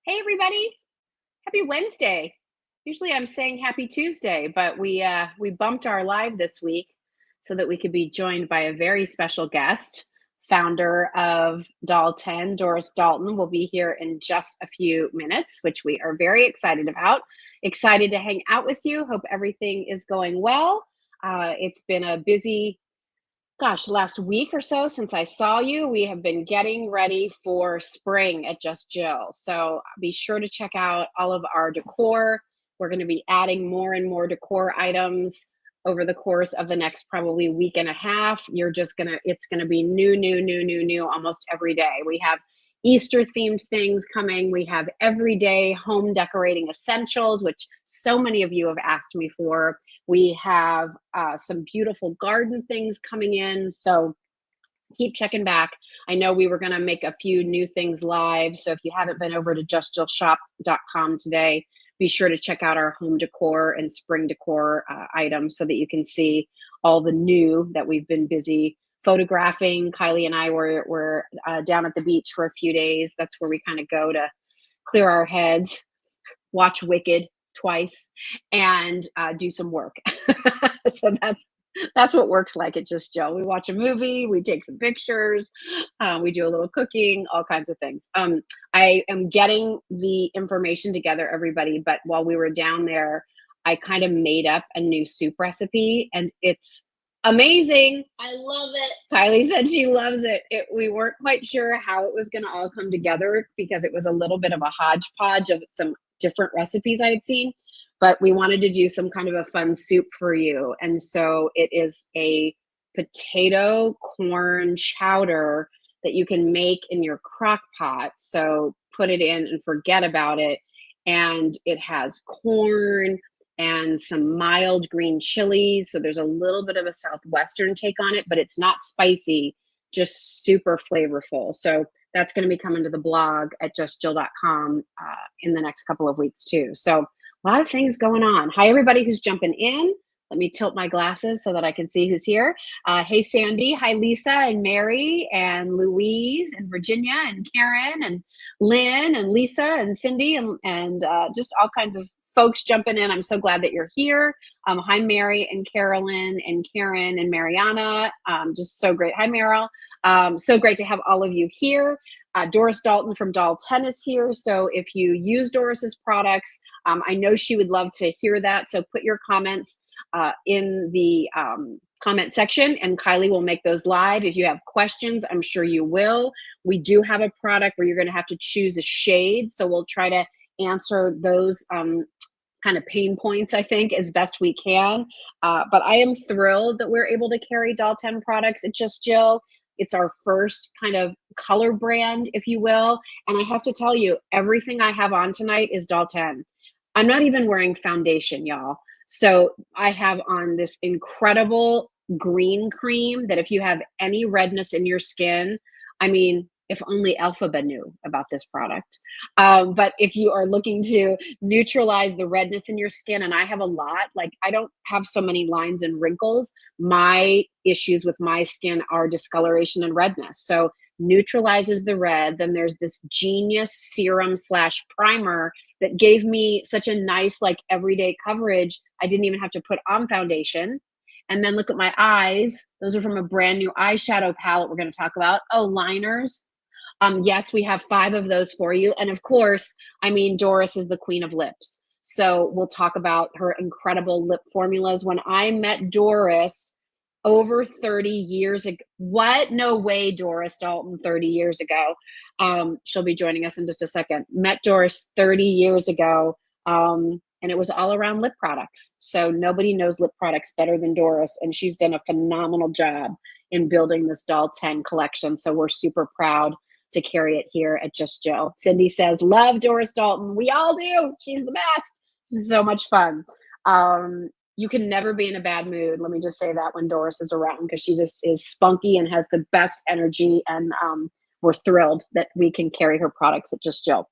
Hey everybody, happy Wednesday. Usually I'm saying happy Tuesday, but we bumped our live this week so that we could be joined by a very special guest. Founder of Doll 10, Doris Dalton, will be here in just a few minutes, which we are very excited about. Excited to hang out with you. Hope everything is going well. It's been a busy last week or so since I saw you. We have been getting ready for spring at Just Jill. So be sure to check out all of our decor. We're going to be adding more and more decor items over the course of the next probably week and a half. It's going to be new almost every day. We have Easter themed things coming. We have everyday home decorating essentials, which so many of you have asked me for. We have some beautiful garden things coming in. So keep checking back. I know we were going to make a few new things live. So if you haven't been over to justjillshop.com today, be sure to check out our home decor and spring decor items so that you can see all the new that we've been busy photographing. Kylie and I were down at the beach for a few days. That's where we kind of go to clear our heads, watch Wicked twice, and do some work. So that's what works like at Just Jill. We watch a movie, we take some pictures, we do a little cooking, all kinds of things. I am getting the information together, everybody, but while we were down there, I kind of made up a new soup recipe, and it's amazing. I love it. Kylie said she loves it. We weren't quite sure how it was going to all come together because it was a little bit of a hodgepodge of some different recipes I had seen, but we wanted to do some kind of a fun soup for you. And so it is a potato corn chowder that you can make in your crock pot. So put it in and forget about it. And it has corn and some mild green chilies. So there's a little bit of a Southwestern take on it, but it's not spicy, just super flavorful. So that's going to be coming to the blog at justjill.com in the next couple of weeks too. So a lot of things going on. Hi, everybody who's jumping in. Let me tilt my glasses so that I can see who's here. Hey, Sandy. Hi, Lisa and Mary and Louise and Virginia and Karen and Lynn and Lisa and Cindy and just all kinds of folks jumping in. I'm so glad that you're here. Hi, Mary and Carolyn and Karen and Mariana. Just so great. Hi, Meryl. So great to have all of you here. Doris Dalton from Doll 10 is here. So if you use Doris's products, I know she would love to hear that. So put your comments in the comment section and Kylie will make those live. If you have questions, I'm sure you will. We do have a product where you're going to have to choose a shade. So we'll try to answer those kind of pain points, I think, as best we can. But I am thrilled that we're able to carry Doll 10 products at Just Jill. It's our first kind of color brand, if you will. And I have to tell you, everything I have on tonight is Doll 10. I'm not even wearing foundation, y'all. So I have on this incredible green cream that if you have any redness in your skin, I mean, if only Elphaba knew about this product. But if you are looking to neutralize the redness in your skin, and I have a lot, like I don't have so many lines and wrinkles. My issues with my skin are discoloration and redness. So neutralizes the red. Then there's this genius serum slash primer that gave me such a nice, like everyday coverage. I didn't even have to put on foundation. And then look at my eyes. Those are from a brand new eyeshadow palette we're going to talk about. Oh, liners. Yes, we have 5 of those for you. And of course, I mean, Doris is the queen of lips. So we'll talk about her incredible lip formulas. When I met Doris over 30 years ago, what? No way, Doris Dalton, 30 years ago. She'll be joining us in just a second. Met Doris 30 years ago. And it was all around lip products. So nobody knows lip products better than Doris. And she's done a phenomenal job in building this Doll 10 collection. So we're super proud to carry it here at Just Jill. Cindy says, love Doris Dalton. We all do. She's the best. This is so much fun. You can never be in a bad mood. Let me just say that when Doris is around, because she just is spunky and has the best energy. And we're thrilled that we can carry her products at Just Jill.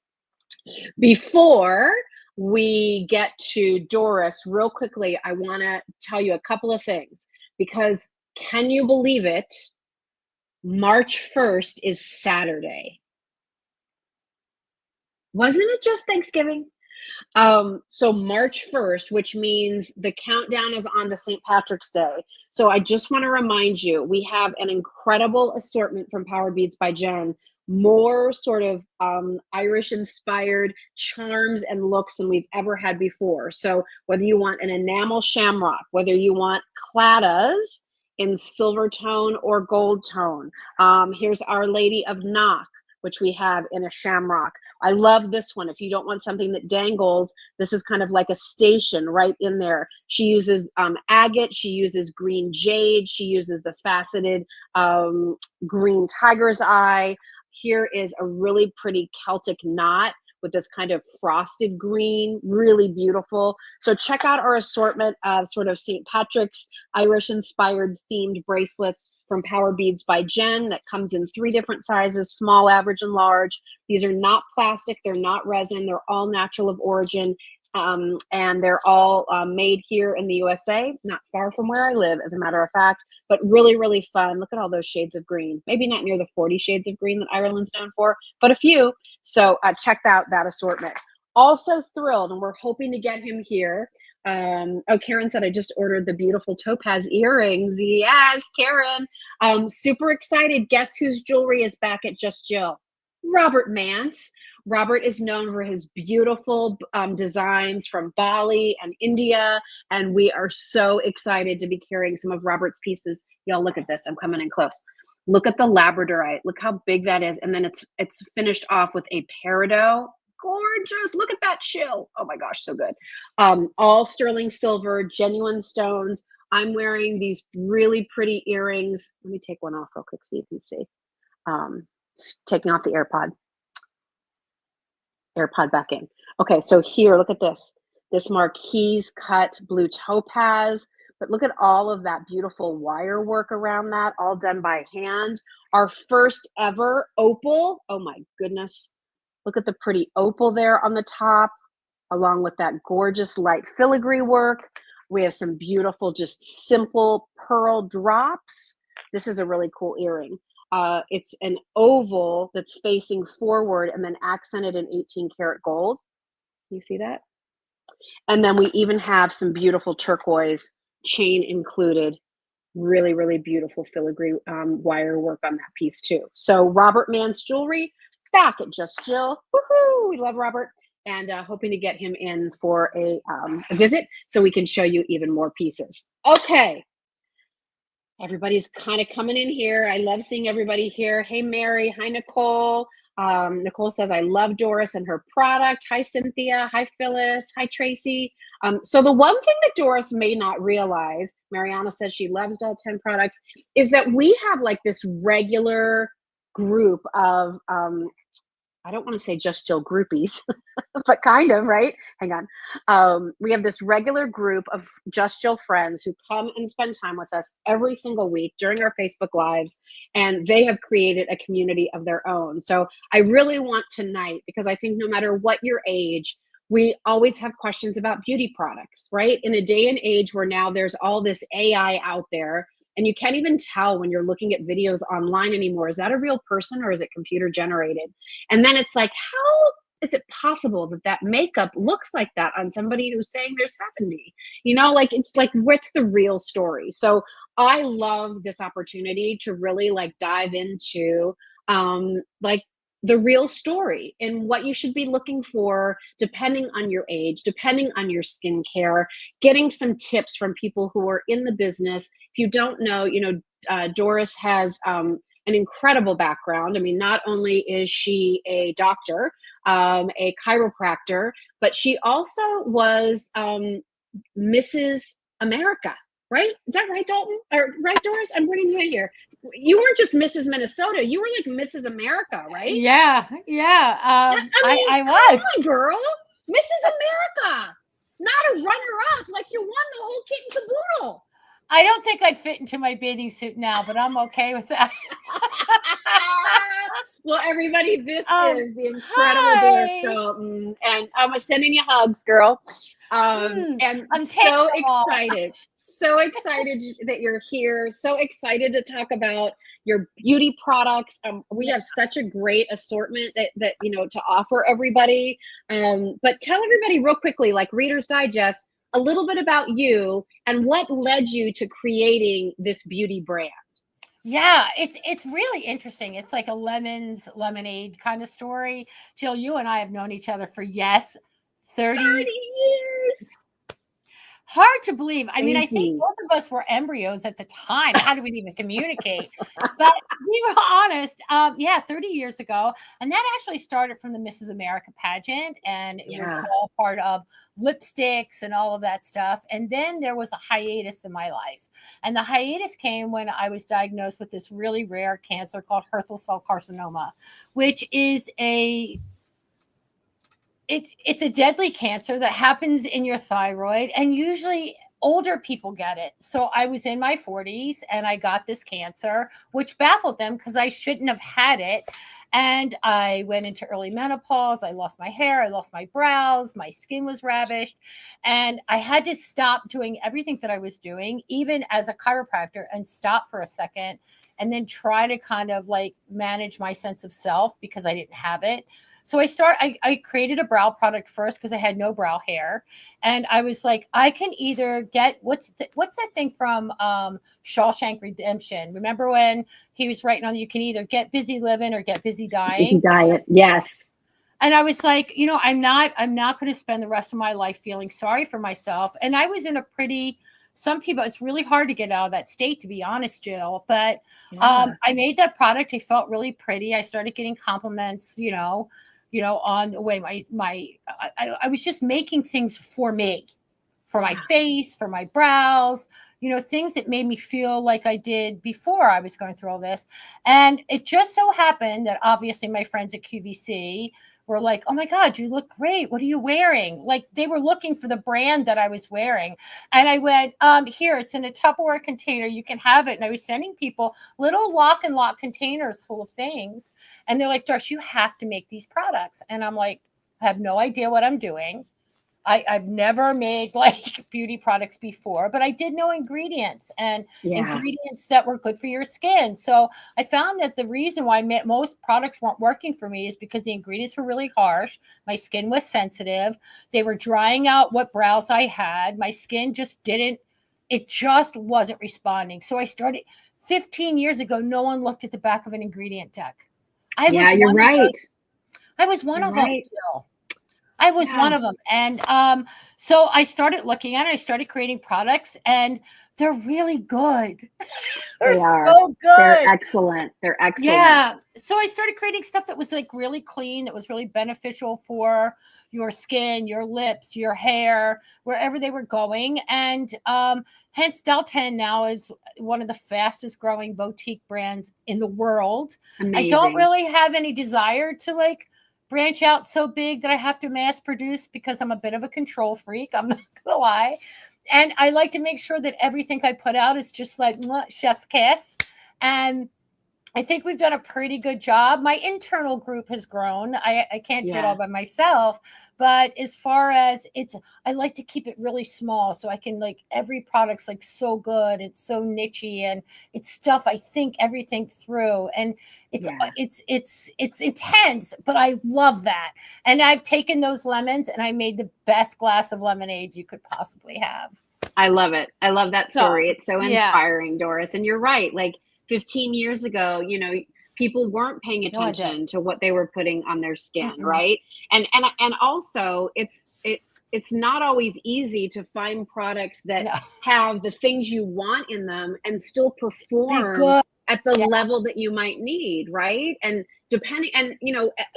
Before we get to Doris, real quickly, I want to tell you a couple of things, because can you believe it? March 1st is Saturday. Wasn't it just Thanksgiving? So March 1st, which means the countdown is on to St. Patrick's Day. So I just want to remind you, we have an incredible assortment from Power Beads by Jen. More sort of Irish inspired charms and looks than we've ever had before. So whether you want an enamel shamrock, whether you want clattas in silver tone or gold tone, here's Our Lady of Knock, which we have in a shamrock. I love this one. If you don't want something that dangles, this is kind of like a station right in there. She uses agate. She uses green jade. She uses the faceted green tiger's eye. Here is a really pretty Celtic knot with this kind of frosted green, really beautiful. So check out our assortment of sort of St. Patrick's Irish inspired themed bracelets from Power Beads by Jen that comes in 3 different sizes, small, average, and large. These are not plastic, they're not resin, they're all natural of origin. And they're all made here in the USA, not far from where I live, as a matter of fact, but really, really fun. Look at all those shades of green. Maybe not near the 40 shades of green that Ireland's known for, but a few. So check out that assortment. Also thrilled, and we're hoping to get him here. Oh, Karen said, I just ordered the beautiful topaz earrings. Yes, Karen. Super excited. Guess whose jewelry is back at Just Jill? Robert Mance. Robert is known for his beautiful designs from Bali and India, and we are so excited to be carrying some of Robert's pieces. Y'all, look at this. I'm coming in close. Look at the labradorite. Look how big that is, and then it's finished off with a peridot. Gorgeous. Look at that chill. Oh my gosh, so good. All sterling silver, genuine stones. I'm wearing these really pretty earrings. Let me take one off real quick so you can see. Taking off the AirPod back in. Okay, so here, look at this. This marquise cut blue topaz, but look at all of that beautiful wire work around that, all done by hand. Our first ever opal. Oh my goodness. Look at the pretty opal there on the top, along with that gorgeous light filigree work. We have some beautiful, just simple pearl drops. This is a really cool earring. It's an oval that's facing forward and then accented in 18 karat gold. You see that? And then we even have some beautiful turquoise chain included. Really, really beautiful filigree wire work on that piece too. So Robert Mance Jewelry back at Just Jill. Woohoo! We love Robert, and hoping to get him in for a visit so we can show you even more pieces. Okay. Everybody's kind of coming in here. I love seeing everybody here. Hey, Mary. Hi, Nicole. Nicole says, I love Doris and her product. Hi, Cynthia. Hi, Phyllis. Hi, Tracy. So the one thing that Doris may not realize, Mariana says she loves Dalton products, is that we have like this regular group of, I don't want to say Just Jill groupies, but kind of, right? Hang on. We have this regular group of Just Jill friends who come and spend time with us every single week during our Facebook Lives, and they have created a community of their own. So I really want tonight, because I think no matter what your age, we always have questions about beauty products, right? In a day and age where now there's all this AI out there, and you can't even tell when you're looking at videos online anymore, is that a real person or is it computer generated? And then it's like, how is it possible that that makeup looks like that on somebody who's saying they're 70? You know, like, it's like, what's the real story? So I love this opportunity to really like dive into like the real story and what you should be looking for depending on your age, depending on your skincare, getting some tips from people who are in the business. If you don't know, you know, Doris has an incredible background. I mean, not only is she a doctor, a chiropractor, but she also was Mrs. America, right? Is that right, Dalton? Or right, Doris? I'm reading you in here. You weren't just Mrs. Minnesota. You were like Mrs. America, right? Yeah. I mean, I come was. on, girl. Mrs. America. Not a runner-up. Like, you won the whole kit and caboodle. I don't think I'd fit into my bathing suit now, but I'm okay with that. Well, everybody, this is the incredible Doris Hi. Dalton, and I'm sending you hugs, girl. And I'm taking them all. so excited that you're here. So excited to talk about your beauty products. We Yeah. have such a great assortment that to offer everybody. But tell everybody real quickly, like Reader's Digest, a little bit about you and what led you to creating this beauty brand. Yeah, it's really interesting. It's like a lemons lemonade kind of story. Jill, you and I have known each other for 30. 30 years. Hard to believe. I mean, I think Crazy. both of us were embryos at the time. How do we even communicate? But we were honest. Yeah, 30 years ago. And that actually started from the Mrs. America pageant. And it was Yeah. all part of lipsticks and all of that stuff. And then there was a hiatus in my life. And the hiatus came when I was diagnosed with this really rare cancer called Hurthle cell carcinoma, which is it's a deadly cancer that happens in your thyroid, and usually older people get it. So I was in my 40s and I got this cancer, which baffled them because I shouldn't have had it. And I went into early menopause. I lost my hair, I lost my brows, my skin was ravished, and I had to stop doing everything that I was doing, even as a chiropractor, and stop for a second and then try to kind of like manage my sense of self because I didn't have it. So I created a brow product first because I had no brow hair. And I was like, I can either get, what's that thing from Shawshank Redemption? Remember when he was writing on, you can either get busy living or get busy dying? Easy diet. Yes. And I was like, I'm not going to spend the rest of my life feeling sorry for myself. And I was in some people, it's really hard to get out of that state, to be honest, Jill. But I made that product. I felt really pretty. I started getting compliments, on the way I was just making things for me, for my face, for my brows, things that made me feel like I did before I was going through all this. And it just so happened that obviously my friends at QVC were like, oh my God, you look great. What are you wearing? Like they were looking for the brand that I was wearing. And I went, here, it's in a Tupperware container. You can have it. And I was sending people little lock and lock containers full of things. And they're like, Josh, you have to make these products. And I'm like, I have no idea what I'm doing. I've never made like beauty products before, but I did know ingredients and ingredients that were good for your skin. So I found that the reason why most products weren't working for me is because the ingredients were really harsh. My skin was sensitive. They were drying out what brows I had. My skin just wasn't responding. So I started 15 years ago. No one looked at the back of an ingredient deck. You're right. I was one of them. I was one of them. And so I started looking at it. I started creating products, and they're really good. They're so good. They're excellent. Yeah. So I started creating stuff that was like really clean, that was really beneficial for your skin, your lips, your hair, wherever they were going. And hence Dalton now is one of the fastest growing boutique brands in the world. Amazing. I don't really have any desire to like branch out so big that I have to mass produce because I'm a bit of a control freak. I'm not gonna lie. And I like to make sure that everything I put out is just like chef's kiss. And I think we've done a pretty good job. My internal group has grown. I can't do it all by myself, but as far as I like to keep it really small so I can like every product's like so good. It's so nichey and it's stuff I think everything through, and it's intense, but I love that. And I've taken those lemons and I made the best glass of lemonade you could possibly have. I love it. I love that story. It's so inspiring, Doris. And you're right. Like 15 years ago, people weren't paying attention to what they were putting on their skin, right? And also it's not always easy to find products that have the things you want in them and still perform at the level that you might need, right? And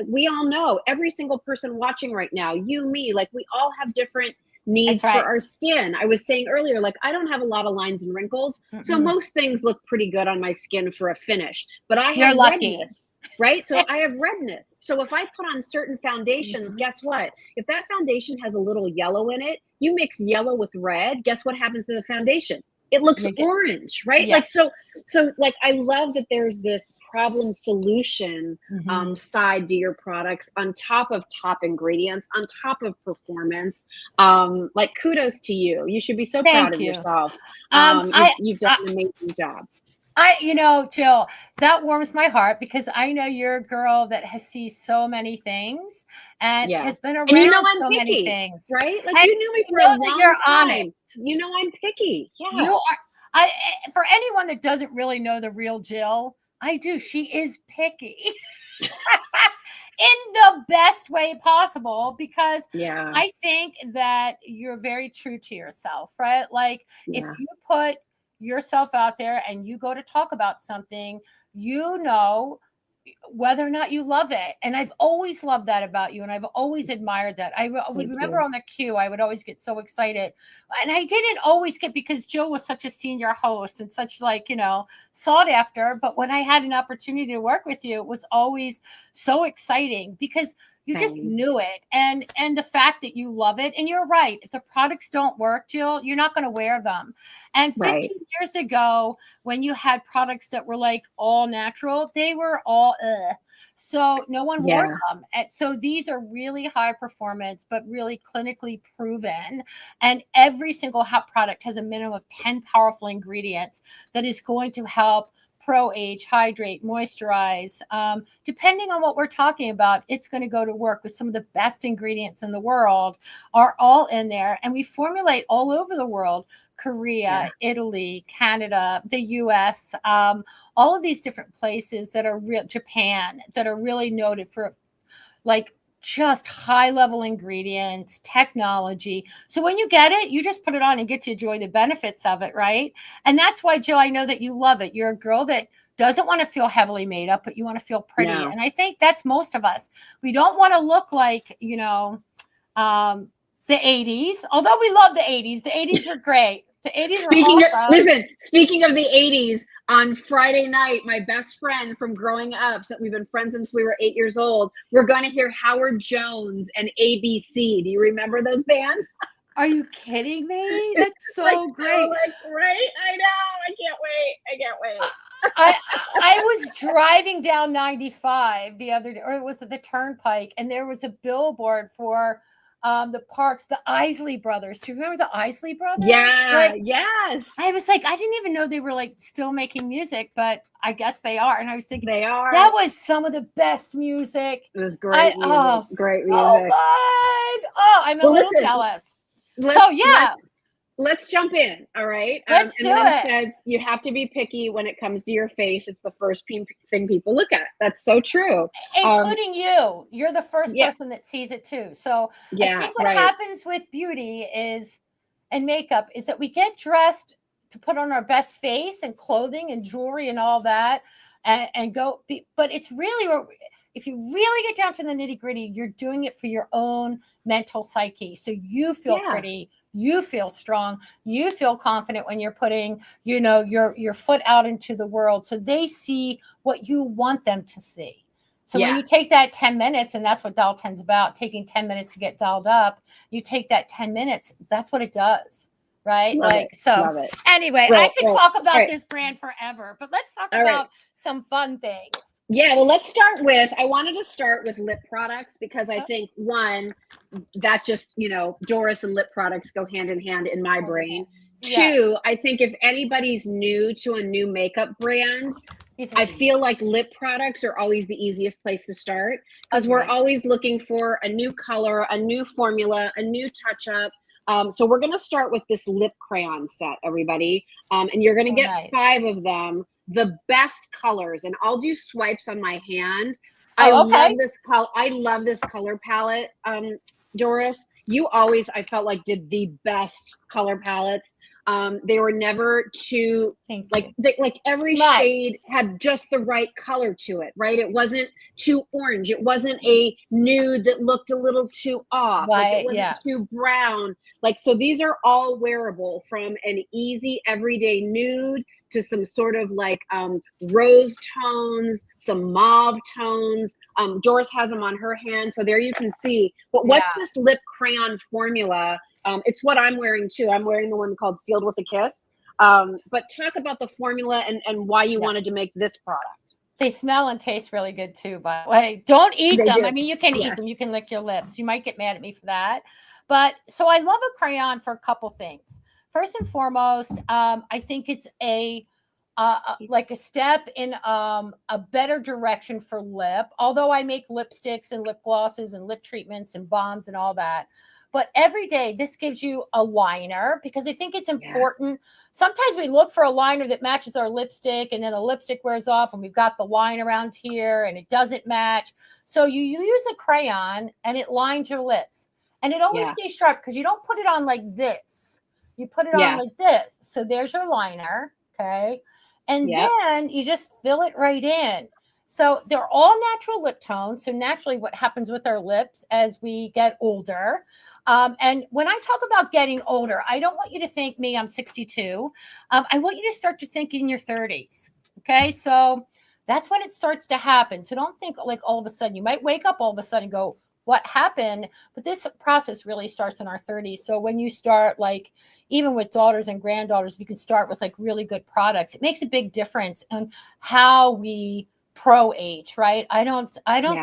we all know, every single person watching right now, you, me, like we all have different needs for our skin. I was saying earlier, like I don't have a lot of lines and wrinkles, so most things look pretty good on my skin for a finish, but I have redness, right? So I have redness. So if I put on certain foundations, guess what? If that foundation has a little yellow in it, you mix yellow with red, guess what happens to the foundation? it looks Make it, orange, right? yeah. Like, so like, I love that there's this problem solution side to your products on top of top ingredients, on top of performance. Like, kudos to you. You should be so proud Thank of you. yourself. I, You've done I an amazing job. you know, Jill, that warms my heart because I know you're a girl that has seen so many things and Yeah. has been And you know around I'm so many picky, things. right? Like, And you knew me you for a know that long you're honest. time. You know I'm picky. You Yeah. are. I For anyone that doesn't really know the real Jill, I do. She is picky. In the best way possible because Yeah. I think that you're very true to yourself, right? Like if Yeah. you put yourself out there and you go to talk about something, you know whether or not you love it. And I've always loved that about you. And I've always admired that. Would Thank remember you. on the queue, I would always get so excited. And I didn't always get because Jill was such a senior host and such like, you know, sought after. But when I had an opportunity to work with you, it was always so exciting because you just Thanks. knew it. And the fact that you love it. And you're right. If the products don't work, Jill, you're not going to wear them. And 15 Right. years ago, when you had products that were like all natural, they were all so no one wore Yeah. them. And so these are really high performance, but really clinically proven. And every single hot product has a minimum of 10 powerful ingredients that is going to help pro-age, hydrate, moisturize. Depending on what we're talking about, it's going to go to work with some of the best ingredients in the world are all in there. And we formulate all over the world. Korea, Italy, Canada, the US, all of these different places that are real, Japan, that are really noted for like just high level ingredients, technology. So when you get it, you just put it on and get to enjoy the benefits of it, right? And that's why, Jill, I know that you love it. You're a girl that doesn't want to feel heavily made up, but you want to feel pretty. No. And I think that's most of us. We don't want to look like, you know, the 80s, although we love the 80s. The 80s were great. The 80s were awesome. Speaking of the 80s, on Friday night, my best friend from growing up, so we've been friends since we were 8 years old, we're going to hear Howard Jones and ABC. Do you remember those bands? Are you kidding me? That's so like, great. So like, right? I know. I can't wait. I can't wait. I was driving down 95 the other day, or it was the Turnpike, and there was a billboard for the parks, the Isley Brothers. Do you remember the Isley Brothers? Yeah, like, yes. I was like, I didn't even know they were like still making music, but I guess they are. And I was thinking they are. That was some of the best music. It was great music. Great music. So good. Oh, I'm a little jealous. So yeah. Let's jump in, all right? Let's do it. Says you have to be picky when it comes to your face. It's the first thing people look at. That's so true. Including you. You're the first person that sees it too. So I think what happens with beauty and makeup is that we get dressed to put on our best face and clothing and jewelry and all that and go. But it's really, if you really get down to the nitty gritty, you're doing it for your own mental psyche. So you feel pretty. You feel strong. You feel confident when you're putting, you know, your foot out into the world. So they see what you want them to see. So when you take that 10 minutes, and that's what Dial 10's about, taking 10 minutes to get dialed up, you take that 10 minutes, that's what it does. Right? Love it. So anyway, I could talk about this brand forever, but let's talk about some fun things. Yeah, well, I wanted to start with lip products because I think one, that just, you know, Doris and lip products go hand in hand in my brain. Two, I think if anybody's new to a new makeup brand, I feel like lip products are always the easiest place to start because we're always looking for a new color, a new formula, a new touch up. So we're going to start with this lip crayon set, everybody. And you're going to get 5 of them. The best colors, and I'll do swipes on my hand. I love this color. I love this color palette. Doris, you always, I felt like, did the best color palettes. They were never too like every shade had just the right color to it, right? It wasn't too orange. It wasn't a nude that looked a little too off. Like it wasn't too brown. Like, so these are all wearable, from an easy everyday nude to some sort of like rose tones, some mauve tones. Doris has them on her hand, so there you can see. But what's this lip crayon formula? It's what I'm wearing too. I'm wearing the one called Sealed with a Kiss. But talk about the formula and why you wanted to make this product. They smell and taste really good too, by the way. Don't eat They them. do. I mean, you can eat them. You can lick your lips. You might get mad at me for that. But so I love a crayon for a couple things. First and foremost, I think it's like a step in a better direction for lip. Although I make lipsticks and lip glosses and lip treatments and balms and all that. But every day, this gives you a liner because I think it's important. Sometimes we look for a liner that matches our lipstick and then a lipstick wears off and we've got the line around here and it doesn't match. So you use a crayon and it lines your lips. And it always stays sharp because you don't put it on like this. You put it on like this. So there's your liner, okay? And then you just fill it right in. So they're all natural lip tones. So naturally what happens with our lips as we get older, and when I talk about getting older, I don't want you to think me, I'm 62. I want you to start to think in your 30s. Okay. So that's when it starts to happen. So don't think like all of a sudden, you might wake up all of a sudden and go, what happened? But this process really starts in our 30s. So when you start, like, even with daughters and granddaughters, if you can start with like really good products, it makes a big difference in how we pro-age, right? I don't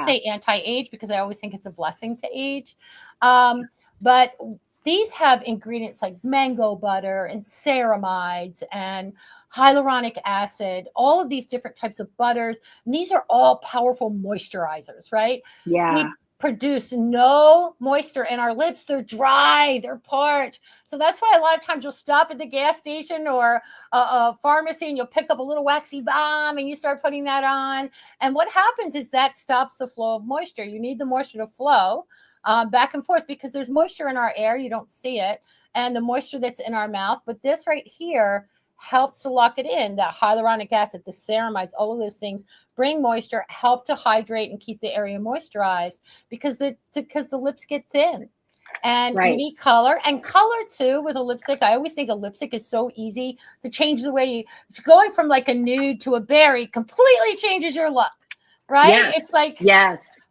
say anti-age because I always think it's a blessing to age. But these have ingredients like mango butter and ceramides and hyaluronic acid, all of these different types of butters. And these are all powerful moisturizers, right? Yeah. We produce no moisture in our lips. They're dry, they're parched. So that's why a lot of times you'll stop at the gas station or a pharmacy and you'll pick up a little waxy balm and you start putting that on. And what happens is that stops the flow of moisture. You need the moisture to flow back and forth because there's moisture in our air. You don't see it. And the moisture that's in our mouth. But this right here helps to lock it in. That hyaluronic acid, the ceramides, all of those things bring moisture, help to hydrate and keep the area moisturized because the lips get thin. And you need color and color too with a lipstick. I always think a lipstick is so easy to change the way going from like a nude to a berry completely changes your look, right? Yes. It's like,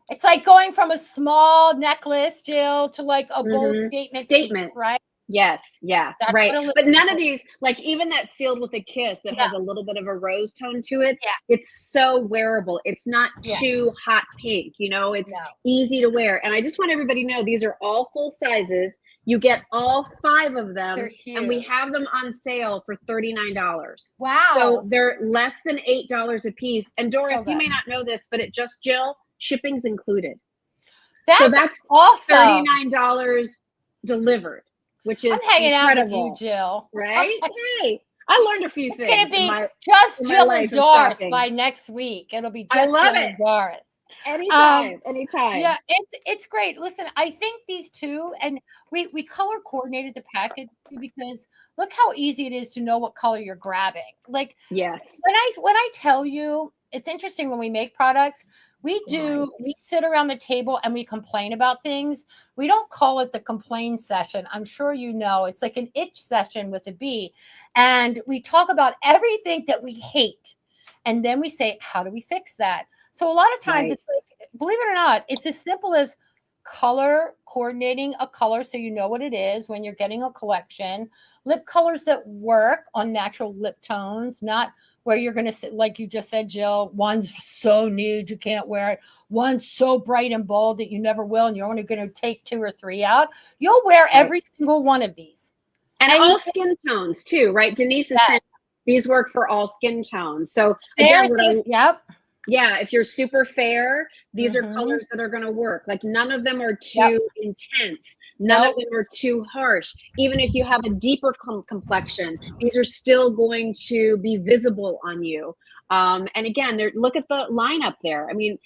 it's like going from a small necklace, Jill, to like a bold statement piece, right? Yes. Yeah. That's right. But none of these, like even that Sealed with a Kiss that has a little bit of a rose tone to it. It's so wearable. It's not too hot pink, you know, it's easy to wear. And I just want everybody to know these are all full sizes. You get all 5 of them and we have them on sale for $39. Wow. So they're less than $8 a piece. And Doris, you may not know this, but Jill, shipping's included. That's awesome. $39 delivered. Which is I'm hanging incredible, out with you, Jill. Right? Hey, I learned a few things. It's going to be just Jill and Doris by next week. It'll be just Jill and Doris. Anytime. Yeah, it's great. Listen, I think these two, and we color coordinated the package because look how easy it is to know what color you're grabbing. Like, when I tell you, it's interesting when we make products. We sit around the table and we complain about things. We don't call it the complain session. I'm sure you know. It's like an itch session with a B. And we talk about everything that we hate. And then we say, how do we fix that? So a lot of times it's like, believe it or not, it's as simple as color coordinating a color so you know what it is when you're getting a collection. Lip colors that work on natural lip tones, not where you're going to sit, like you just said, Jill, one's so nude you can't wear it. One's so bright and bold that you never will, and you're only going to take 2 or 3 out. You'll wear every single one of these. And all skin tones too, right? Denise is saying these work for all skin tones. So again, if you're super fair, these are colors that are going to work. Like none of them are too intense. None of them are too harsh. Even if you have a deeper complexion, these are still going to be visible on you. And again, look at the lineup there. I mean,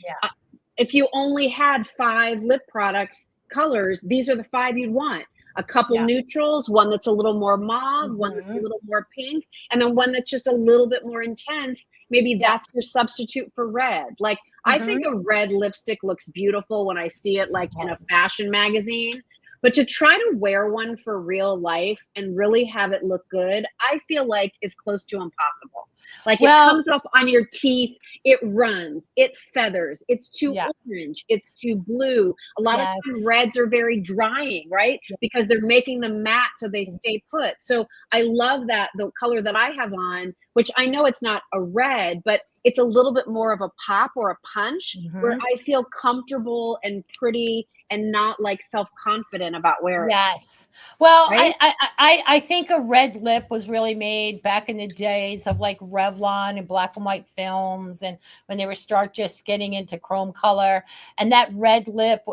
if you only had 5 lip products colors, these are the 5 you'd want. A couple neutrals, one that's a little more mauve, one that's a little more pink, and then one that's just a little bit more intense. Maybe that's your substitute for red. Like I think a red lipstick looks beautiful when I see it like in a fashion magazine, but to try to wear one for real life and really have it look good, I feel like is close to impossible. Like it Well, comes off on your teeth, it runs, it feathers, it's too yeah, orange, it's too blue. A lot of time yes. reds are very drying, right? Yeah. Because they're making them matte so they stay put. So I love that the color that I have on, which I know it's not a red, but it's a little bit more of a pop or a punch where Mhm. I feel comfortable and pretty and not like self-confident about wearing, Yes. Well, right? I think a red lip was really made back in the days of like Revlon and black and white films, and when they were start just getting into chrome color. And that red lip,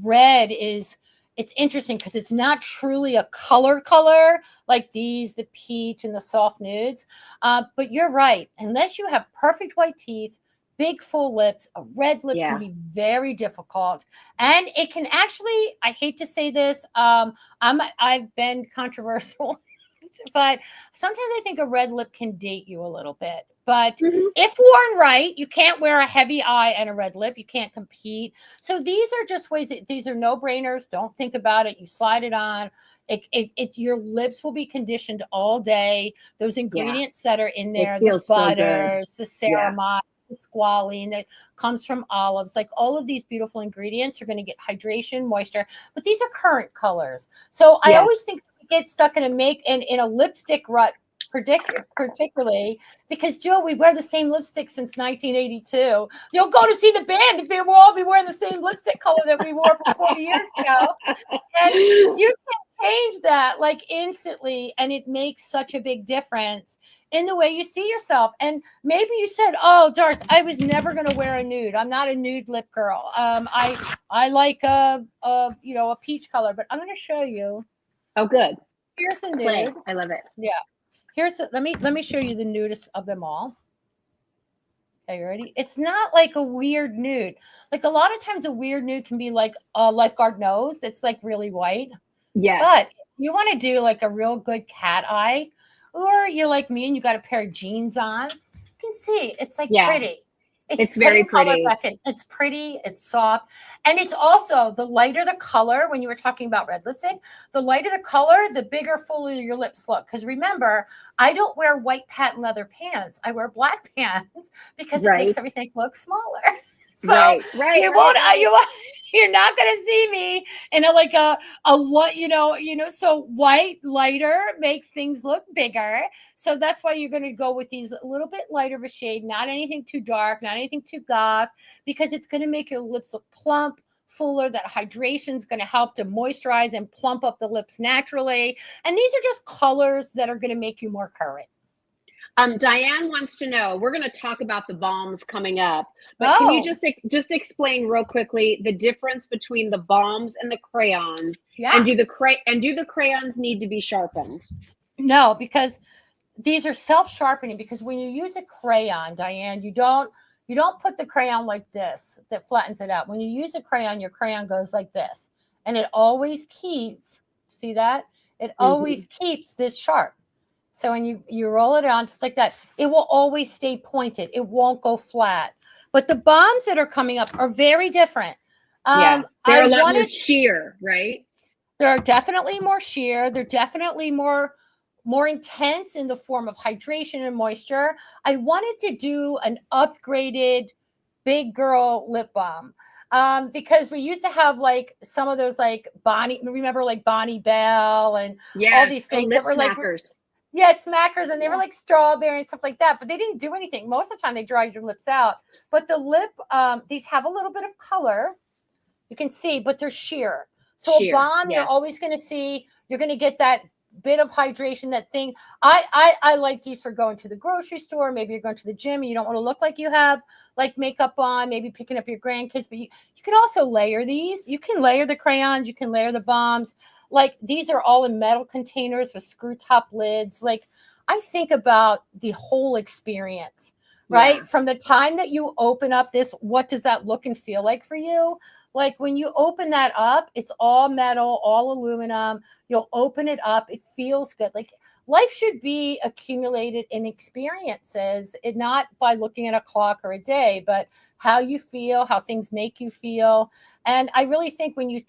red is, it's interesting because it's not truly a color like these, the peach and the soft nudes. But you're right. Unless you have perfect white teeth, big full lips, a red lip can Yeah. be very difficult, and it can actually, I hate to say this, I've been controversial, but sometimes I think a red lip can date you a little bit. But Mhm. if worn right, you can't wear a heavy eye and a red lip. You can't compete. So these are just ways that these are no brainers. Don't think about it. You slide it on. Your lips will be conditioned all day. Those Yeah. ingredients that are in It there, the feels so good. butters, the Yeah. ceramide, the squalene that comes from olives, like all of these beautiful ingredients are going to get hydration, moisture, but these are current colors. So I Yes. always think we get stuck in in a lipstick rut, particularly because Jill, we wear the same lipstick since 1982. You'll go to see the band and we'll all be wearing the same lipstick color that we wore from 20 years ago. And you can change that like instantly, and it makes such a big difference in the way you see yourself. And maybe you said, "Oh, Doris, I was never going to wear a nude. I'm not a nude lip girl. I like a peach color." But I'm going to show you. Oh, good. Here's a Play. nude. I love it. Yeah. Let me show you the nudist of them all. Okay, you ready? It's not like a weird nude. Like a lot of times, a weird nude can be like a lifeguard nose. It's like really white. Yes. But you want to do like a real good cat eye, or you're like me and you got a pair of jeans on, you can see it's like Yeah. pretty. It's It's very putting color pretty. back in. It's pretty, it's soft. And it's also the lighter the color, when you were talking about red lipstick, the lighter the color, the bigger, fuller your lips look. Because remember, I don't wear white patent leather pants. I wear black pants because it makes Right. everything look smaller. So Right. Right. you Right. won't, Right. you're not going to see me in a lot, so white lighter makes things look bigger. So that's why you're going to go with these a little bit lighter of a shade, not anything too dark, not anything too goth, because it's going to make your lips look plump, fuller. That hydration is going to help to moisturize and plump up the lips naturally. And these are just colors that are going to make you more current. Diane wants to know. We're going to talk about the balms coming up, but can you Oh, just explain real quickly the difference between the balms and the crayons, and yeah. do the crayons need to be sharpened? No, because these are self-sharpening, because when you use a crayon, Diane, you don't put the crayon like this that flattens it out. When you use a crayon, your crayon goes like this, and it always keeps, see that? It Mm-hmm. always keeps this sharp. So when you roll it on just like that, it will always stay pointed. It won't go flat. But the bombs that are coming up are very different. Yeah, they're I a lot more wanted sheer, right? They're definitely more sheer. They're definitely more intense in the form of hydration and moisture. I wanted to do an upgraded big girl lip balm. Because we used to have like some of those like remember like Bonnie Bell and all Yes. these Oh, things that lip were like, smackers. yeah, smackers, and they were Yeah. like strawberry and stuff like that, but they didn't do anything. Most of the time they dried your lips out. But the these have a little bit of color, you can see, but they're sheer. So a Sheer. balm, you're Yes. always going to see, you're going to get that bit of hydration, that thing. I like these for going to the grocery store. Maybe you're going to the gym and you don't want to look like you have like makeup on, maybe picking up your grandkids, but you can also layer these. You can layer the crayons, you can layer the balms. Like these are all in metal containers with screw top lids. Like I think about the whole experience, Yeah. right? From the time that you open up this, what does that look and feel like for you? Like when you open that up, it's all metal, all aluminum. You'll open it up. It feels good. Like life should be accumulated in experiences, not by looking at a clock or a day, but how you feel, how things make you feel. And I really think when you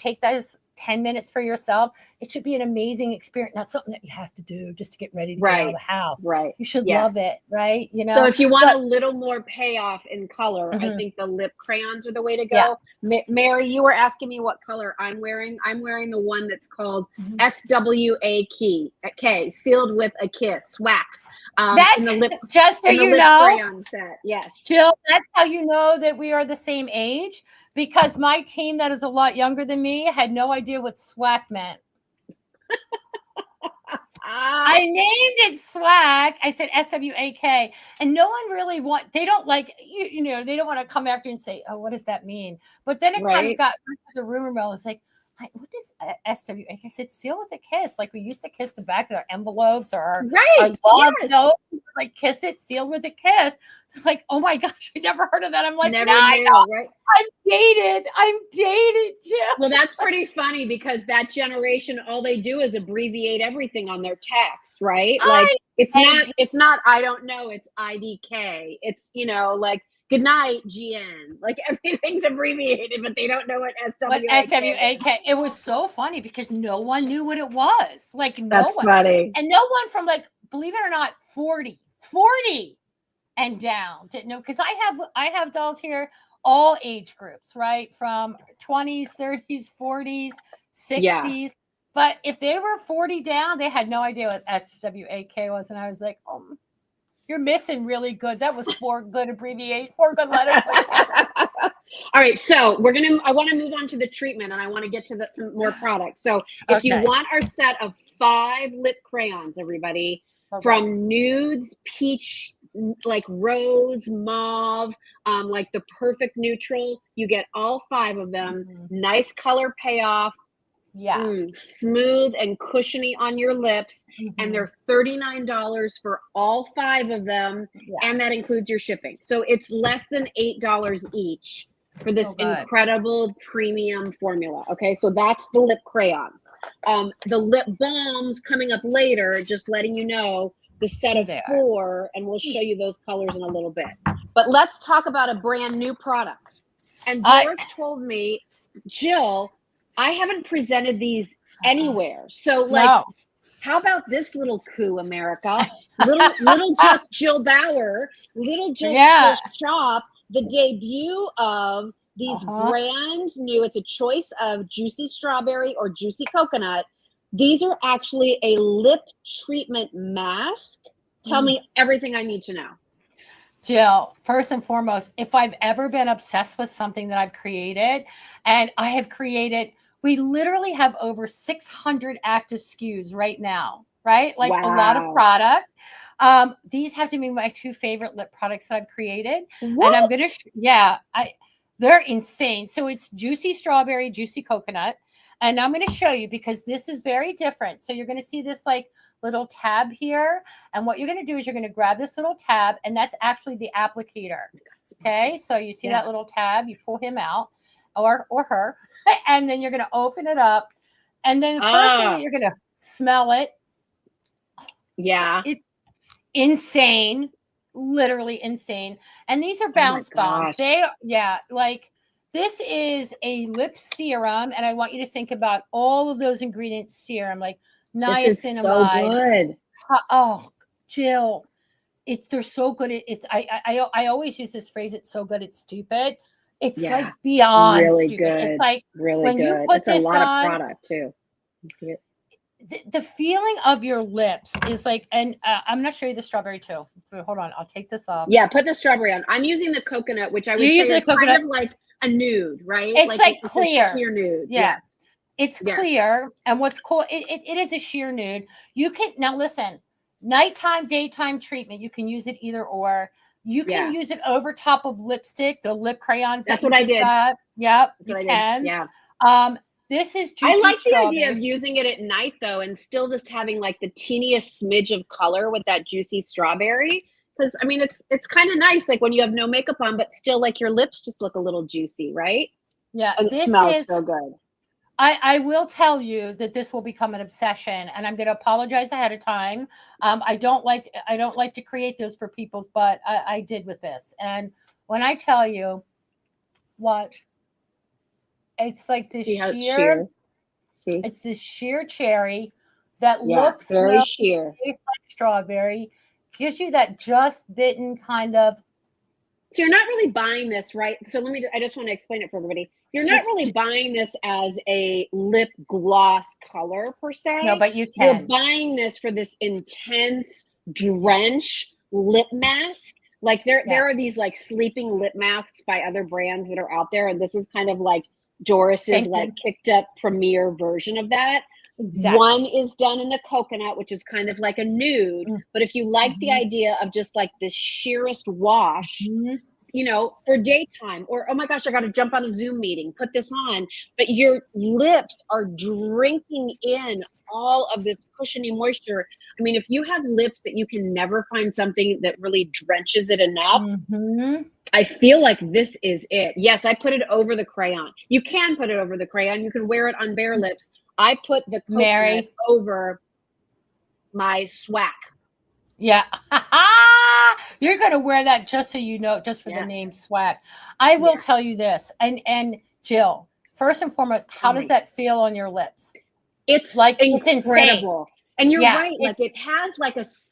10 minutes for yourself, it should be an amazing experience, not something that you have to do just to get ready to get out of the house. Right. You should Yes. love it, right? You know. So if you want a little more payoff in color, I Mhm. think the lip crayons are the way to Yeah. go. Mary, you were asking me what color I'm wearing. I'm wearing the one that's called Mhm. SWAK, sealed with a kiss, SWAK. That's in the lip, just so in the you lip know, crayon set. Yes. Jill, that's how you know that we are the same age, because my team that is a lot younger than me had no idea what SWAC meant. I named it SWAC. I said SWAK, and no one really they don't like, you know, they don't want to come after you and say, oh, what does that mean? But then it kind of got into the rumor mill. It's like, what is SWAK? I said, seal with a kiss. Like we used to kiss the back of our envelopes or our love notes, like kiss it, sealed with a kiss. It's like, oh my gosh, I never heard of that. I'm like, never no, knew, right? I'm dated, Jill. Well, that's pretty funny because that generation, all they do is abbreviate everything on their text, right? Like it's not, I don't know, it's IDK. It's, you know, like good night, GN. Like everything's abbreviated, but they don't know what SWAK. It was so funny because no one knew what it was. Like That's one. funny. And no one from, like, believe it or not, 40 and down didn't know, because I have dolls here, all age groups, right? From 20s, 30s, 40s, 60s. Yeah. But if they were 40 down, they had no idea what SWAK was. And I was like, oh, you're missing really good. That was 4 good letters. All right, so I want to move on to the treatment, and I want to get to some more products. So if you want our set of 5 lip crayons, everybody, from nudes, peach, like rose, mauve, like the perfect neutral, you get all 5 of them. Mm-hmm. Nice color payoff. Yeah. Smooth and cushiony on your lips. Mm-hmm. And they're $39 for all 5 of them. Yeah. And that includes your shipping. So it's less than $8 each for this incredible premium formula. Okay, so that's the lip crayons. The lip balms coming up later, just letting you know, the set of 4, and we'll show you those colors in a little bit. But let's talk about a brand new product. And Doris told me, Jill, I haven't presented these anywhere. So like, how about this little coup, America? Little just Jill Bauer, little just shop, the debut of these brand new, it's a choice of juicy strawberry or juicy coconut. These are actually a lip treatment mask. Tell me everything I need to know. Jill, first and foremost, if I've ever been obsessed with something that I've created, and I have created, we literally have over 600 active SKUs right now, right? Like a lot of products. These have to be my 2 favorite lip products that I've created. What? And I'm going to, they're insane. So it's juicy strawberry, juicy coconut. And I'm going to show you because this is very different. So you're going to see this like little tab here. And what you're going to do is you're going to grab this little tab, and that's actually the applicator. Okay. So you see that little tab, you pull him out or her, and then you're going to open it up. And then the first thing that you're going to smell it. Yeah. It's insane, literally insane. And these are bounce bombs. This is a lip serum, and I want you to think about all of those ingredients serum, like niacinamide. This is so good. Oh, Jill, they're so good. I always use this phrase, it's so good, it's stupid. It's like beyond really stupid. Good. It's like really when good. You put it's this a lot on, of product too. You see it? The feeling of your lips is like, and I'm going to show you the strawberry too. Hold on, I'll take this off. Yeah, put the strawberry on. I'm using the coconut, which I would say is kind of like a nude, right? It's like clear. It's a sheer nude. Yes. It's clear. And what's cool, it is a sheer nude. You can, now listen, nighttime, daytime treatment, you can use it either or. You can use it over top of lipstick, the lip crayons. That's what I did. Yep, you can. Yeah. This is juicy I like strawberry. the idea of using it at night though, and still just having like the teeniest smidge of color with that juicy strawberry. Because I mean, it's kind of nice, like when you have no makeup on, but still like your lips just look a little juicy, right? Yeah, and it smells so good. I will tell you that this will become an obsession, and I'm going to apologize ahead of time. I don't like to create those for people, but I did with this. And when I tell you, what, it's like this sheer. See? It's this sheer cherry that Yeah, looks, very smells, sheer. tastes like strawberry. Gives you that just bitten kind of So you're not really buying this, right? So I just want to explain it for everybody. You're not just really buying this as a lip gloss color per no, se. but you You're can. buying this for this intense drench lip mask. Like there are Yes. these like sleeping lip masks by other brands that are out there, and this is kind of like Doris's Same like thing. kicked up premier version of that. One Exactly. is done in the coconut, which is kind of like a nude. But if you like the Mhm. idea of just like this sheerest wash, Mhm. for daytime, or oh my gosh, I got to jump on a Zoom meeting, put this on. But your lips are drinking in all of this cushiony moisture. I mean, if you have lips that you can never find something that really drenches it enough, Mhm. I feel like this is it. Yes, I put it over the crayon. You can put it over the crayon. You can wear it on bare lips. I put the coconut Mary. over my swag. Yeah. You're going to wear that just so you know, just for the Yeah. name swag. I will Yeah. tell you this. And Jill, first and foremost, how Oh does my, that feel on your lips? it's Like it's insane. incredible. And you're Yeah, right. Like it it's has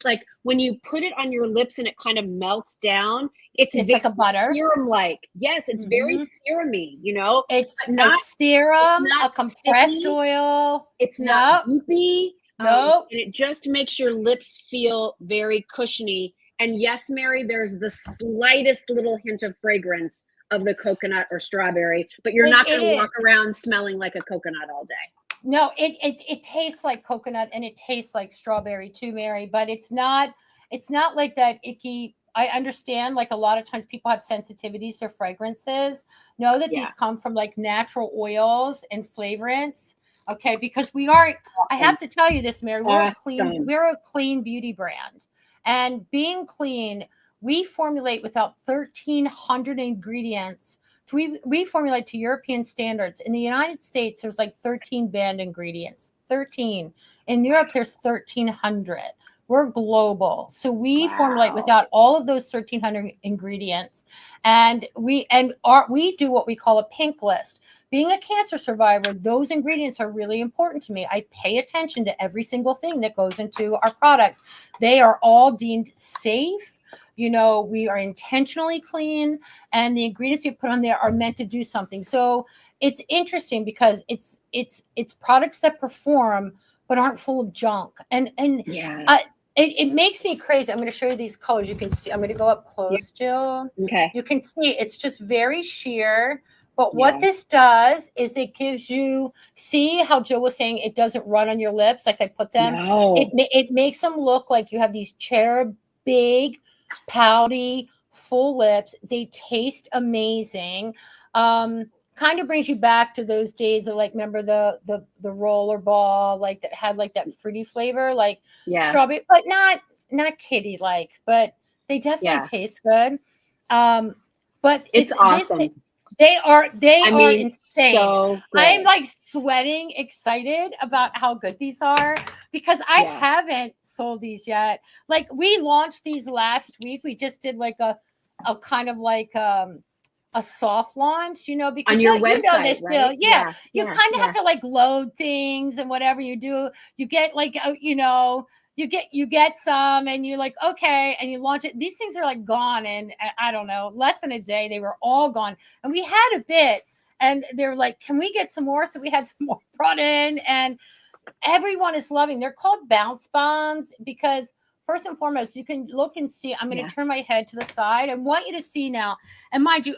like when you put it on your lips and it kind of melts down, it's it's very like a butter. serum like. Yes, it's very Mhm. serumy, It's but a not it's serum, not a compressed sticky, oil. it's not No, goopy, no. and it just makes your lips feel very cushiony. And yes, Mary, there's the slightest little hint of fragrance of the coconut or strawberry, but you're not It going to is. walk around smelling like a coconut all day. No, it tastes like coconut and it tastes like strawberry too, Mary, but it's not like that icky. I understand like a lot of times people have sensitivities to fragrances. Know that Yeah, these come from like natural oils and flavorants. Okay, because we are I awesome. have to tell you this, Mary, Awesome. we're a clean beauty brand. And being clean, we formulate without 1,300 ingredients we formulate to European standards. In the United States, there's like 13 banned ingredients. 13. In Europe, there's 1,300. We're global. So we formulate Wow. without all of those 1,300 ingredients. And we do what we call a pink list. Being a cancer survivor, those ingredients are really important to me. I pay attention to every single thing that goes into our products. They are all deemed safe. We are intentionally clean and the ingredients you put on there are meant to do something. So it's interesting because it's products that perform but aren't full of junk. And Yeah. it makes me crazy. I'm going to show you these colors. You can see. I'm going to go up Yeah. close, Jill. Okay. You can see it's just very sheer. But what Yeah. this does is it gives you, see how Jill was saying it doesn't run on your lips like I put them. No. It makes them look like you have these cherub big, pouty, full lips. They taste amazing. Kind of brings you back to those days of like, remember the roller ball, like that had like that fruity flavor, like Yeah. strawberry, but not kitty like, but they definitely Yeah. taste good. But It's it's this awesome. they I are mean, insane. so I'm good. like sweating excited about how good these are because I Yeah. haven't sold these yet. Like we launched these last week. We just did like a kind of like a soft launch, On because your you know website, this, Bill. right? Yeah, Yeah. you Yeah. kind of have Yeah. to like load things and whatever you do. You get like you get some and you're like, okay, and you launch it. These things are like gone in, I don't know, less than a day. They were all gone. And we had a bit and they were like, can we get some more? So we had some more brought in and everyone is loving. They're called bounce bombs because first and foremost, you can look and see. I'm going Yeah. to turn my head to the side. I want you to see now. And mind you,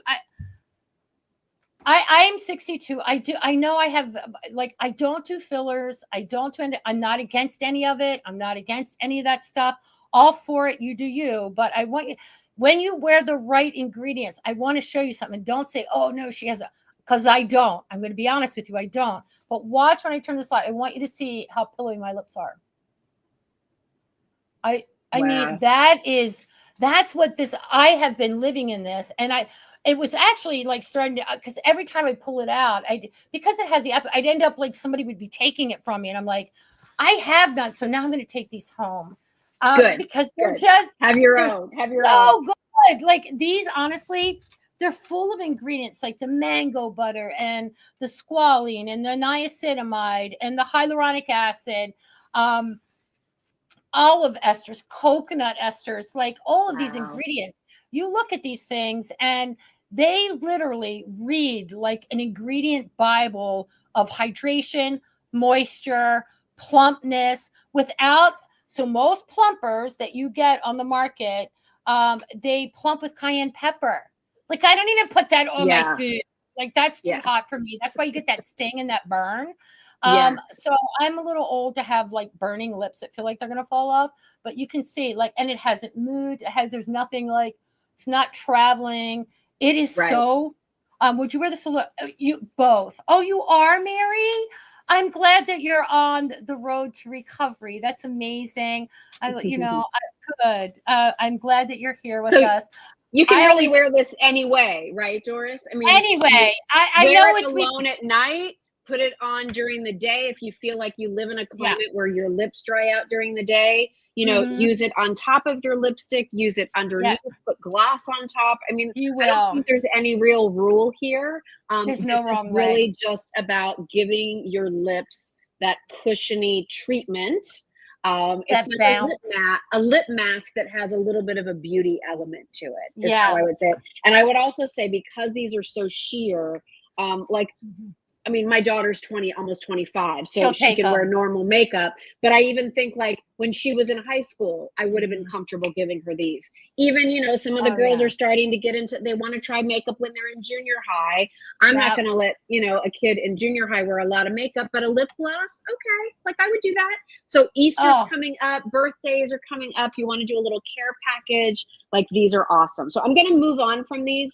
I am 62. I know I have like I don't do fillers. I don't do I'm not against any of it. I'm not against any of that stuff. All for it. You do you. But I want you when you wear the right ingredients, I want to show you something. Don't say, oh no, she has a because I don't. I'm going to be honest with you. I don't. But watch when I turn this light. I want you to see how pillowy my lips are. I mean, Wow. that's what this I have been living in this and it was actually like starting to because every time I pull it out, because it has I'd end up like somebody would be taking it from me and I'm like, I have none, so now I'm going to take these home. Good. Because Good. they're Have your they're own. Have your own. so good. Like these honestly, they're full of ingredients like the mango butter and the squalene and the niacinamide and the hyaluronic acid, olive esters, coconut esters, like all of these ingredients. You look at these things and they literally read like an ingredient Bible of hydration, moisture, plumpness without. So most plumpers that you get on the market, they plump with cayenne pepper. Like I don't even put that on my food. Like that's too hot for me. That's why you get that sting and that burn. So I'm a little old to have like burning lips that feel like they're going to fall off, but you can see like, and it hasn't moved. There's nothing like, it's not traveling. It is so, would you wear this? You both. Oh, you are, Mary? I'm glad that you're on the road to recovery. That's amazing. Good. I'm glad that you're here with us. You can really wear this anyway, right, Doris? I mean, anyway, I wear know it it's alone at night. Put it on during the day if you feel like you live in a climate where your lips dry out during the day. You know, use it on top of your lipstick. Use it underneath. Put gloss on top. I mean, I don't think there's any real rule here. There's no wrong way. Really just about giving your lips that cushiony treatment. It's like a lip mask that has a little bit of a beauty element to it. Is how I would say it. And I would also say, because these are so sheer, I mean, my daughter's almost 25, so she can wear normal makeup. But I even think like when she was in high school, I would have been comfortable giving her these. Even, you know, some of the girls are starting to get into, they want to try makeup when they're in junior high. I'm not going to let, you know, a kid in junior high wear a lot of makeup, but a lip gloss, okay, like I would do that. So Easter's coming up, birthdays are coming up. You want to do a little care package. Like these are awesome. So I'm going to move on from these.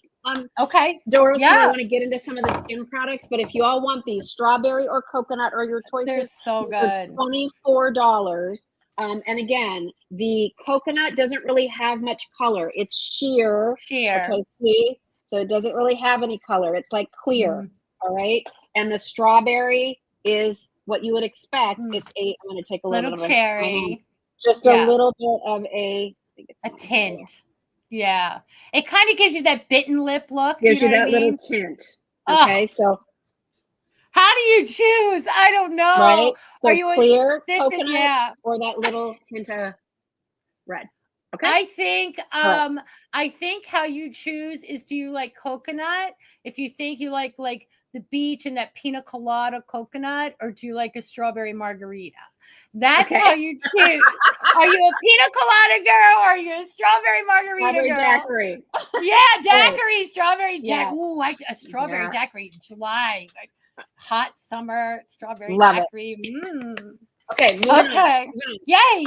Doris, I want to get into some of the skin products, but if you all want these, strawberry or coconut or your choices, they're so good. $24. And again, the coconut doesn't really have much color. It's sheer. Okay, see? So it doesn't really have any color. It's like clear. All right. And the strawberry is what you would expect. It's I'm going to take a little cherry. Just a little bit of a tint. Yeah. It kind of gives you that bitten lip look. Gives you that little tint. Okay. So how do you choose? I don't know. Right. So are you clear coconut or that little hint of red? Okay. I think how you choose is, do you like coconut? If you think you like the beach and that pina colada coconut, or do you like a strawberry margarita? That's how you choose. Are you a pina colada girl, or are you a strawberry margarita girl? Daiquiri. Daiquiri, strawberry daiquiri. Ooh, a strawberry daiquiri in July, like hot summer strawberry daiquiri. Okay. On. Yay.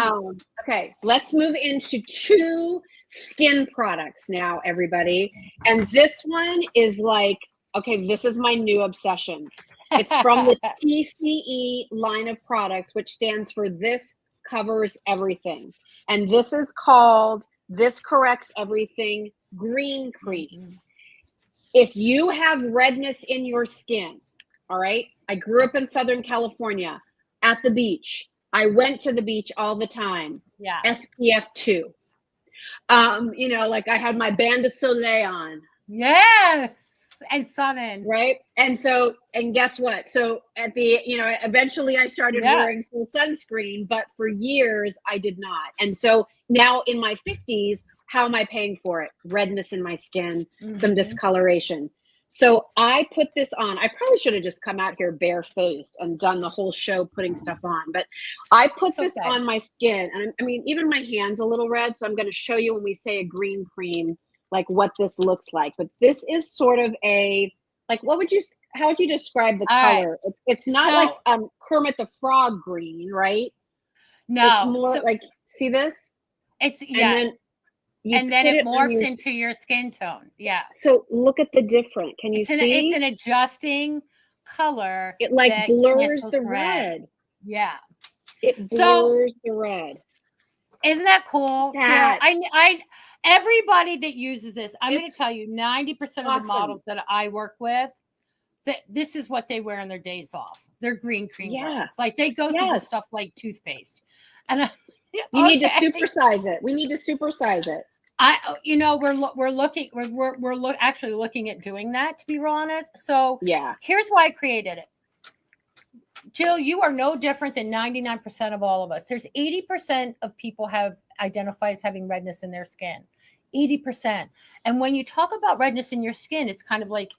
Okay. Let's move into 2 skin products now, everybody. And this one is like, okay, this is my new obsession. It's from the TCE line of products, which stands for This Covers Everything. And this is called This Corrects Everything Green Cream. If you have redness in your skin, all right, I grew up in Southern California at the beach. I went to the beach all the time. SPF 2. You know, like I had my Band de Soleil on. Yes. And sunning. Right. And guess what? So at the, you know, eventually I started wearing full sunscreen, but for years I did not. And so now in my 50s, how am I paying for it? Redness in my skin, some discoloration. So I put this on. I probably should have just come out here barefaced and done the whole show putting stuff on, but I put this on my skin. And I mean, even my hand's a little red. So I'm going to show you when we say a green cream, like what this looks like. But this is sort of a, like, how would you describe the color? Right. It's not like Kermit the Frog green, right? No. It's more like, see this? It's, and then it morphs into your skin tone. Yeah. So look at the difference. Can you see? It's an adjusting color. It like blurs the red. Yeah. It blurs the red. Isn't that cool? Everybody that uses this, I'm going to tell you, 90% of the models that I work with, this is what they wear on their days off. They're green cream girls. Like they go through the stuff like toothpaste. And you need to supersize it. We need to supersize it. Actually looking at doing that, to be real honest. So Yeah. here's why I created it. Jill, you are no different than 99% of all of us. There's 80% of people have identify as having redness in their skin. 80%. And when you talk about redness in your skin, it's kind of like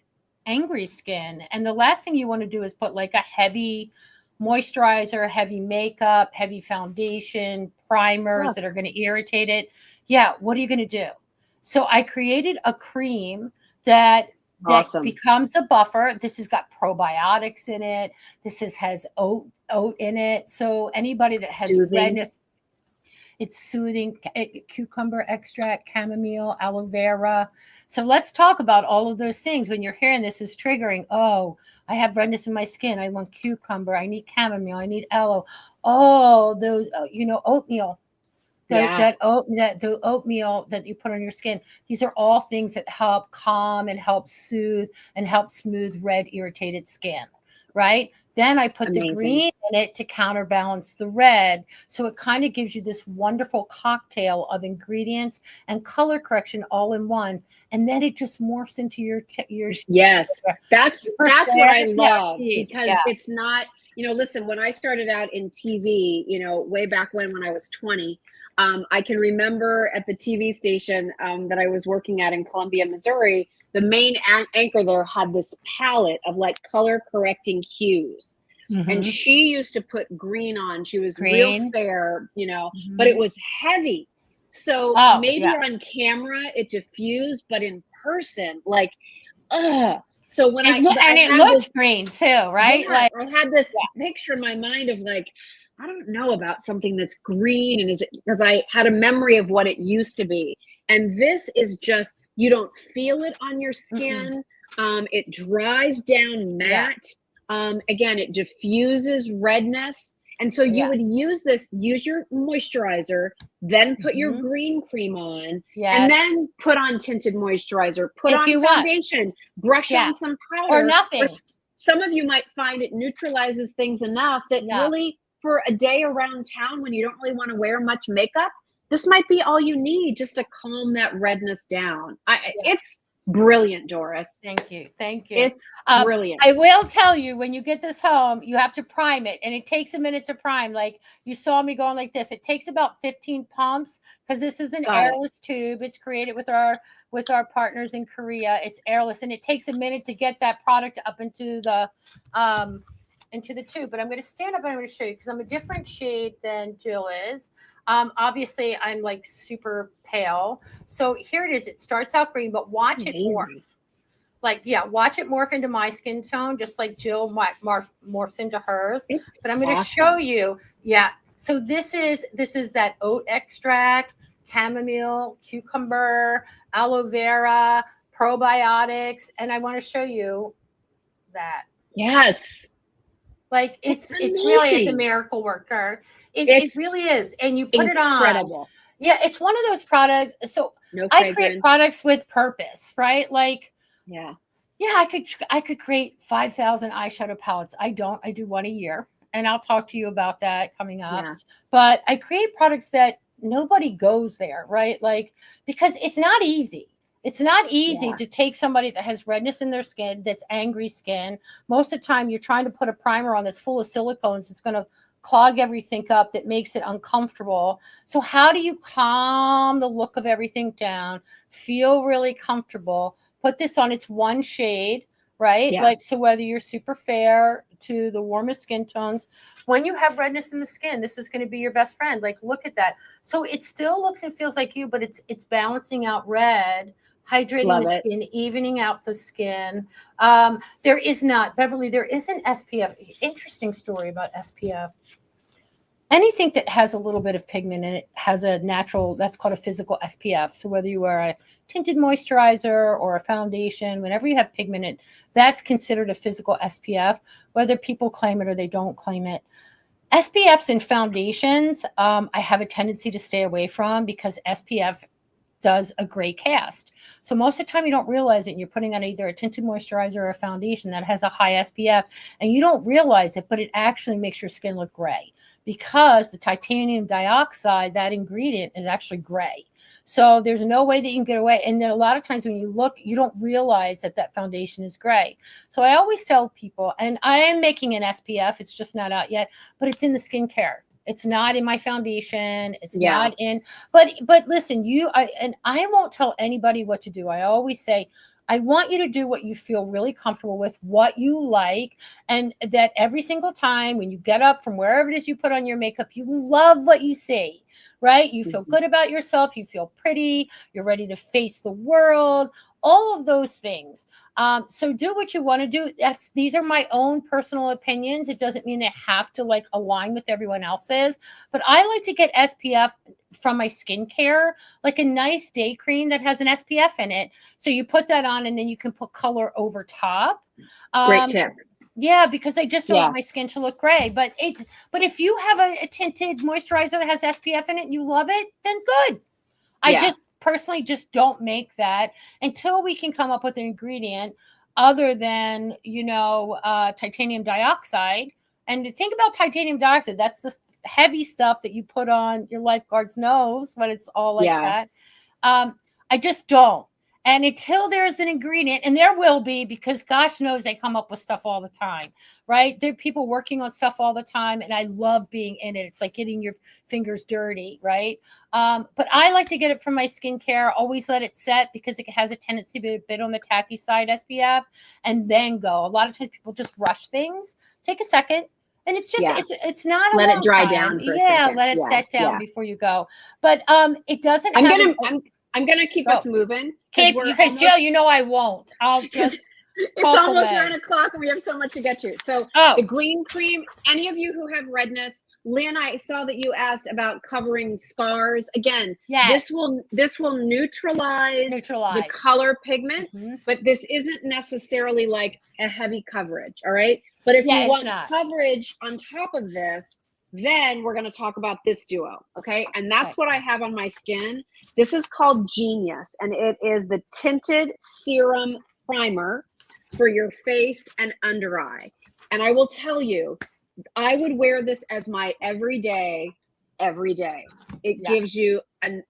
angry skin. And the last thing you want to do is put like a heavy moisturizer, heavy makeup, heavy foundation, primers that are going to irritate it. Yeah, what are you going to do? So I created a cream that Awesome. becomes a buffer. This has got probiotics in it. This has oat in it. So anybody that has redness, it's soothing. Cucumber extract, chamomile, aloe vera. So let's talk about all of those things. When you're hearing this is triggering, oh, I have redness in my skin. I want cucumber. I need chamomile. I need aloe. Oh, those, oatmeal. The oatmeal that you put on your skin. These are all things that help calm and help soothe and help smooth red, irritated skin, right? Then I put the green in it to counterbalance the red. So it kind of gives you this wonderful cocktail of ingredients and color correction all in one. And then it just morphs into your yes. That's what I love, because it's not, listen, when I started out in TV, way back when I was 20, I can remember at the TV station that I was working at in Columbia, Missouri, the main anchor there had this palette of like color correcting hues. Mm-hmm. And she used to put green on. She was real fair, mm-hmm. but it was heavy. So maybe on camera it diffused, but in person, like, So when it looked green too, right? Yeah, like I had this picture in my mind of like, I don't know about something that's green, and is it because I had a memory of what it used to be. And this is just, you don't feel it on your skin. Mm-hmm. It dries down matte. Again, it diffuses redness. And so you would use your moisturizer, then put your green cream on, and then put on tinted moisturizer, put on foundation, brush on some powder. Or nothing. Some of you might find it neutralizes things enough that really, for a day around town when you don't really want to wear much makeup, this might be all you need just to calm that redness down. It's brilliant, Doris. Thank you. It's brilliant. I will tell you, when you get this home, you have to prime it, and it takes a minute to prime. Like you saw me going like this. It takes about 15 pumps because this is an airless tube. It's created with our partners in Korea. It's airless, and it takes a minute to get that product up into the tube. But I'm going to stand up and I'm going to show you, because I'm a different shade than Jill is. Obviously I'm like super pale. So here it is. It starts out green, but watch it morph. Watch it morph into my skin tone, just like Jill morphs into hers. But I'm going to show you. Yeah. So this is that oat extract, chamomile, cucumber, aloe vera, probiotics. And I want to show you that. Yes. Like it's a miracle worker. It really is. And you put it on. Yeah, it's one of those products. So I create products with purpose, right? Like, I could create 5,000 eyeshadow palettes. I don't. I do one a year, and I'll talk to you about that coming up. Yeah. But I create products that nobody goes there, right? Like, because it's not easy. It's not easy to take somebody that has redness in their skin, that's angry skin. Most of the time, you're trying to put a primer on that's full of silicones. It's going to clog everything up, that makes it uncomfortable. So how do you calm the look of everything down, feel really comfortable, put this on? It's one shade, right? Like, so whether you're super fair to the warmest skin tones, when you have redness in the skin, this is going to be your best friend. Like, look at that. So it still looks and feels like you, but it's balancing out red, hydrating the skin, evening out the skin. There is not, Beverly, there is an SPF. Interesting story about SPF. Anything that has a little bit of pigment in it has a natural, that's called a physical SPF. So whether you wear a tinted moisturizer or a foundation, whenever you have pigment in it, that's considered a physical SPF, whether people claim it or they don't claim it. SPFs and foundations, I have a tendency to stay away from, because SPF does a gray cast. So most of the time you don't realize it, and you're putting on either a tinted moisturizer or a foundation that has a high SPF, and you don't realize it, but it actually makes your skin look gray, because the titanium dioxide, that ingredient, is actually gray. So there's no way that you can get away. And then a lot of times when you look, you don't realize that that foundation is gray. So I always tell people, and I am making an SPF, it's just not out yet, but it's in the skincare. It's not in my foundation. It's not in, but listen, and I won't tell anybody what to do. I always say, I want you to do what you feel really comfortable with, what you like, and that every single time when you get up from wherever it is you put on your makeup, you love what you see, right? You feel good about yourself. You feel pretty. You're ready to face the world. All of those things. So do what you want to do. These are my own personal opinions. It doesn't mean they have to like align with everyone else's, but I like to get SPF from my skincare, like a nice day cream that has an SPF in it. So you put that on and then you can put color over top. Great tip. Yeah, because I just don't want my skin to look gray. But if you have a tinted moisturizer that has SPF in it and you love it, then good. I just personally just don't make that until we can come up with an ingredient other than, titanium dioxide. And think about titanium dioxide. That's the heavy stuff that you put on your lifeguard's nose when it's all like that. I just don't. And until there's an ingredient, and there will be, because gosh knows they come up with stuff all the time, right? There are people working on stuff all the time, and I love being in it. It's like getting your fingers dirty, right? But I like to get it from my skincare, always let it set because it has a tendency to be a bit on the tacky side, SPF, and then go. A lot of times people just rush things. Take a second. And it's just, it's not a let long it dry time. down for a second. Let it set down before you go. But it doesn't I'm gonna keep us moving. Because Jill, I won't. I'll just it's almost 9 o'clock and we have so much to get to. So the green cream, any of you who have redness, Lynn, I saw that you asked about covering scars. Again, this will neutralize the color pigment, but this isn't necessarily like a heavy coverage. All right. But if you want coverage on top of this, then we're going to talk about this duo. Okay. And that's what I have on my skin. This is called Genius, and it is the tinted serum primer for your face and under eye. And I will tell you, I would wear this as my everyday. It gives you an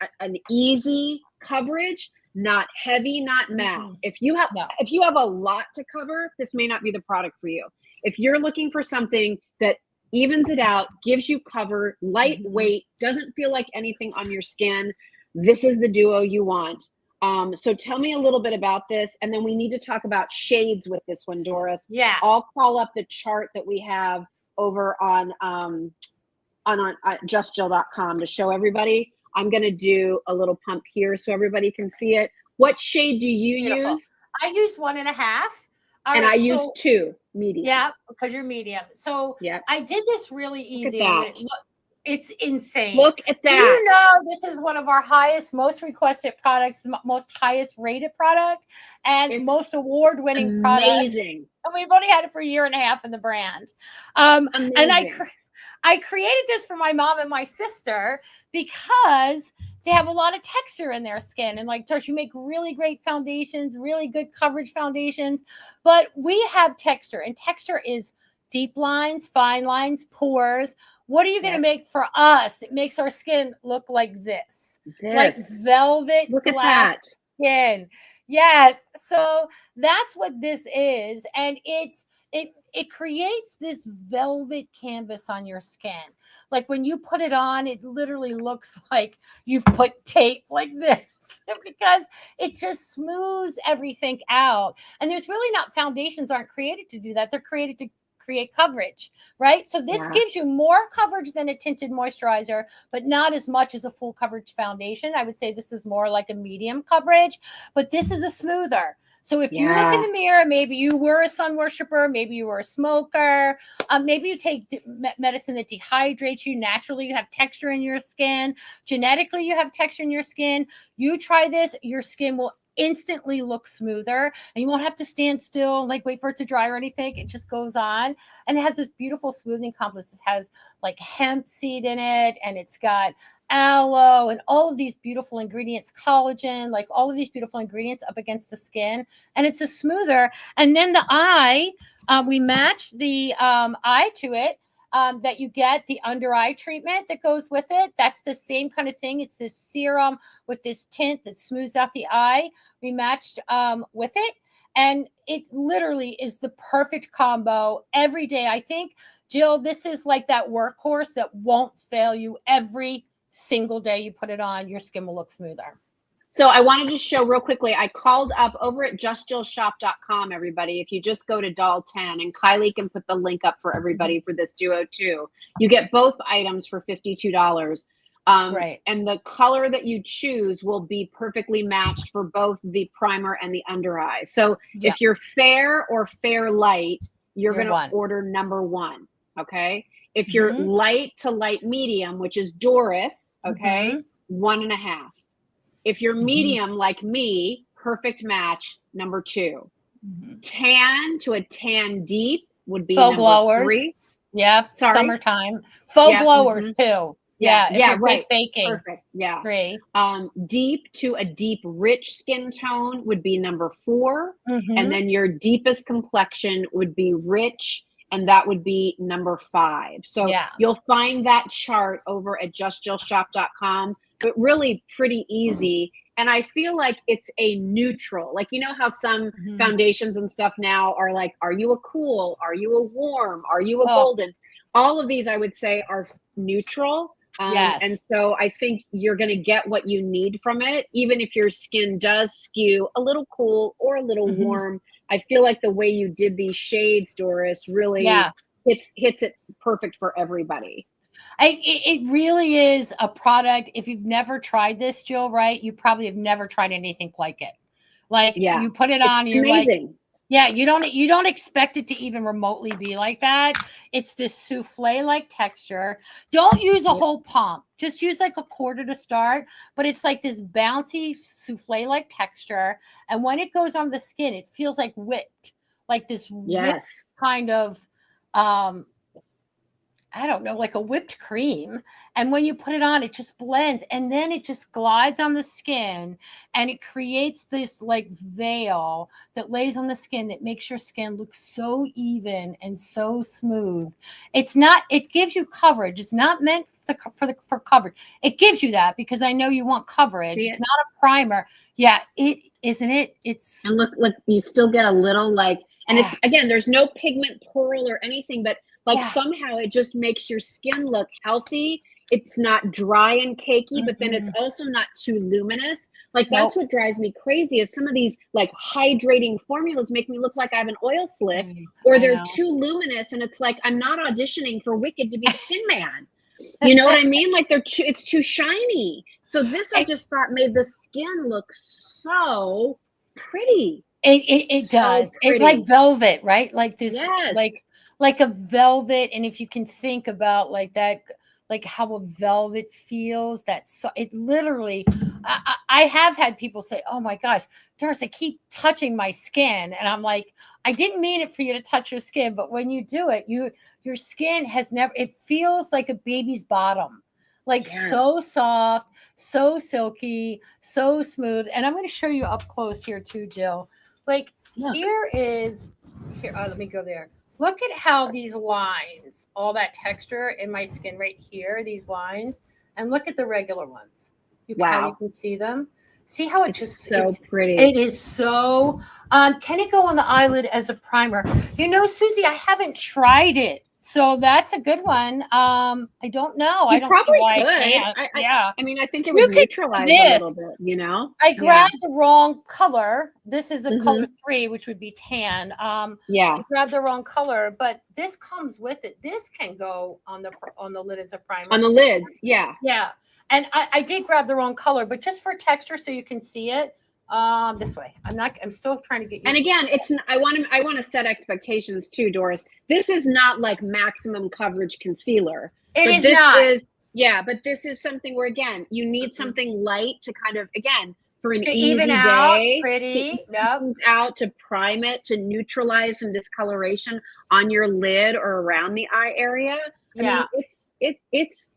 easy coverage, not heavy, not matte. If you have a lot to cover, this may not be the product for you. If you're looking for something that evens it out, gives you cover, lightweight, doesn't feel like anything on your skin, this is the duo you want. So tell me a little bit about this, and then we need to talk about shades with this one, Doris. Yeah. I'll call up the chart that we have over on justjill.com to show everybody. I'm going to do a little pump here so everybody can see it. What shade do you use? I use 1.5. And I use 2, medium. Yeah, because you're medium. So I did this really easy. Look at that. It's insane. Look at that. Do you know this is one of our most requested products, most highest rated product, and it's most award-winning product. Amazing. And we've only had it for 1.5 years in the brand. Amazing. And I created this for my mom and my sister because they have a lot of texture in their skin. And like Tosh, you make really great foundations, really good coverage foundations, but we have texture, and texture is deep lines, fine lines, pores. What are you going to make for us? It makes our skin look like this. Like velvet glass skin. Yes. So that's what this is. And it creates this velvet canvas on your skin. Like when you put it on, it literally looks like you've put tape like this because it just smooths everything out. And there's really not, foundations aren't created to do that. They're created to create coverage, right? So this gives you more coverage than a tinted moisturizer, but not as much as a full coverage foundation. I would say this is more like a medium coverage, but this is a smoother. So if you look in the mirror, maybe you were a sun worshiper, maybe you were a smoker, maybe you take medicine that dehydrates you. Naturally, you have texture in your skin. Genetically, you have texture in your skin. You try this, your skin will instantly look smoother, and you won't have to stand still, like wait for it to dry or anything. It just goes on, and it has this beautiful smoothing complex. It has like hemp seed in it, and it's got aloe and all of these beautiful ingredients, collagen, like all of these beautiful ingredients up against the skin, and it's a smoother. And then the eye, we match the eye to it. that you get the under eye treatment that goes with it. That's the same kind of thing. It's this serum with this tint that smooths out the eye. We matched with it. And it literally is the perfect combo every day. I think, Jill, this is like that workhorse that won't fail you. Every single day you put it on, your skin will look smoother. So I wanted to show real quickly, I called up over at justjillshop.com, everybody. If you just go to doll 10, and Kylie can put the link up for everybody for this duo too. You get both items for $52. Great. And the color that you choose will be perfectly matched for both the primer and the under eye. So if you're fair or fair light, you're going to order number 1. Okay. If you're light to light medium, which is Doris, okay, 1.5. If you're medium like me, perfect match, number 2. Tan to a tan deep would be faux number glowers. 3. Yeah, sorry. Summertime. Faux glowers too. Yeah, right. Baking. Perfect. Yeah. 3. Deep to a deep, rich skin tone would be number 4. And then your deepest complexion would be rich, and that would be number 5. So you'll find that chart over at justjillshop.com, but really pretty easy. And I feel like it's a neutral, like, you know how some foundations and stuff now are like, are you a cool? Are you a warm? Are you a golden? All of these, I would say, are neutral. And so I think you're going to get what you need from it, even if your skin does skew a little cool or a little warm. I feel like the way you did these shades, Doris, really hits it perfect for everybody. It really is a product. If you've never tried this, Jill, right, you probably have never tried anything like it. Like you put it on, you're amazing. Like, you don't expect it to even remotely be like that. It's this souffle-like texture. Don't use a whole pump. Just use like a quarter to start. But it's like this bouncy souffle-like texture. And when it goes on the skin, it feels like whipped. Like this whipped kind of I don't know, like a whipped cream. And when you put it on, it just blends, and then it just glides on the skin, and it creates this like veil that lays on the skin that makes your skin look so even and so smooth. It gives you coverage. It's not meant for coverage. It gives you that because I know you want coverage. It's not a primer. Yeah, isn't it? And look, you still get a little like, and it's, again, there's no pigment pearl or anything, but like somehow it just makes your skin look healthy. It's not dry and cakey, but then it's also not too luminous. Like that's what drives me crazy is some of these like hydrating formulas make me look like I have an oil slick, or they're too luminous. And it's like, I'm not auditioning for Wicked to be the Tin Man. You know what I mean? Like it's too shiny. So this, I just thought made the skin look so pretty. It so does. Pretty. It's like velvet, right? Like this, like a velvet. And if you can think about like that, like how a velvet feels, it literally, I have had people say, oh my gosh, Doris, I keep touching my skin. And I'm like, I didn't mean it for you to touch your skin, but when you do it, your skin it feels like a baby's bottom, like so soft, so silky, so smooth. And I'm going to show you up close here too, Jill. Like here, let me go there. Look at how these lines, all that texture in my skin right here, these lines, and look at the regular ones. How you can see them. See how it's so pretty. It is so, can it go on the eyelid as a primer? You know, Susie, I haven't tried it. So that's a good one. I don't know. I don't probably see why could. I can't. I mean, I think it would neutralize a little bit, you know? I grabbed the wrong color. This is a color 3, which would be tan. I grabbed the wrong color, but this comes with it. This can go on the lid as a primer. On the lids, yeah. And I did grab the wrong color, but just for texture so you can see it. This way. I'm still trying to get you. And again, I want to set expectations too, Doris. This is not like maximum coverage concealer. But this is something where, again, you need something light to kind of, again, for an easy day, pretty, out, to prime it, to neutralize some discoloration on your lid or around the eye area. I mean, it's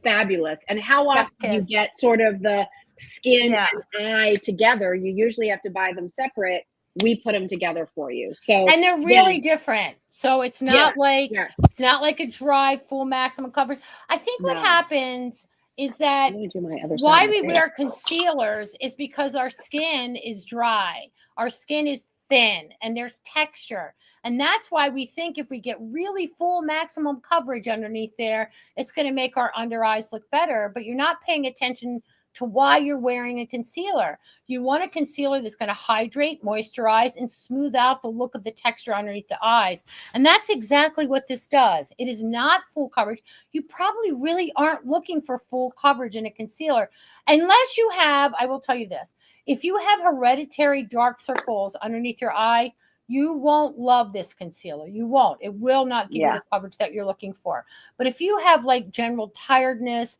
fabulous. And how often you get sort of the skin and eye together, you usually have to buy them separate. we put them together for you. So, and they're really different. So it's not yes. it's not like a dry full maximum coverage. I think what No. happens is that I'm gonna do my other why side of we my wear face. concealers is because our skin is dry. Our skin is thin and there's texture. And that's why we think if we get really full maximum coverage underneath there, it's going to make our under eyes look better. But you're not paying attention to why you're wearing a concealer. You want a concealer that's going to hydrate, moisturize, and smooth out the look of the texture underneath the eyes. And that's exactly what this does. It is not full coverage. You probably really aren't looking for full coverage in a concealer unless you have, I will tell you this, if you have hereditary dark circles underneath your eye, you won't love this concealer. You won't. It will not give you the coverage that you're looking for. But if you have like general tiredness,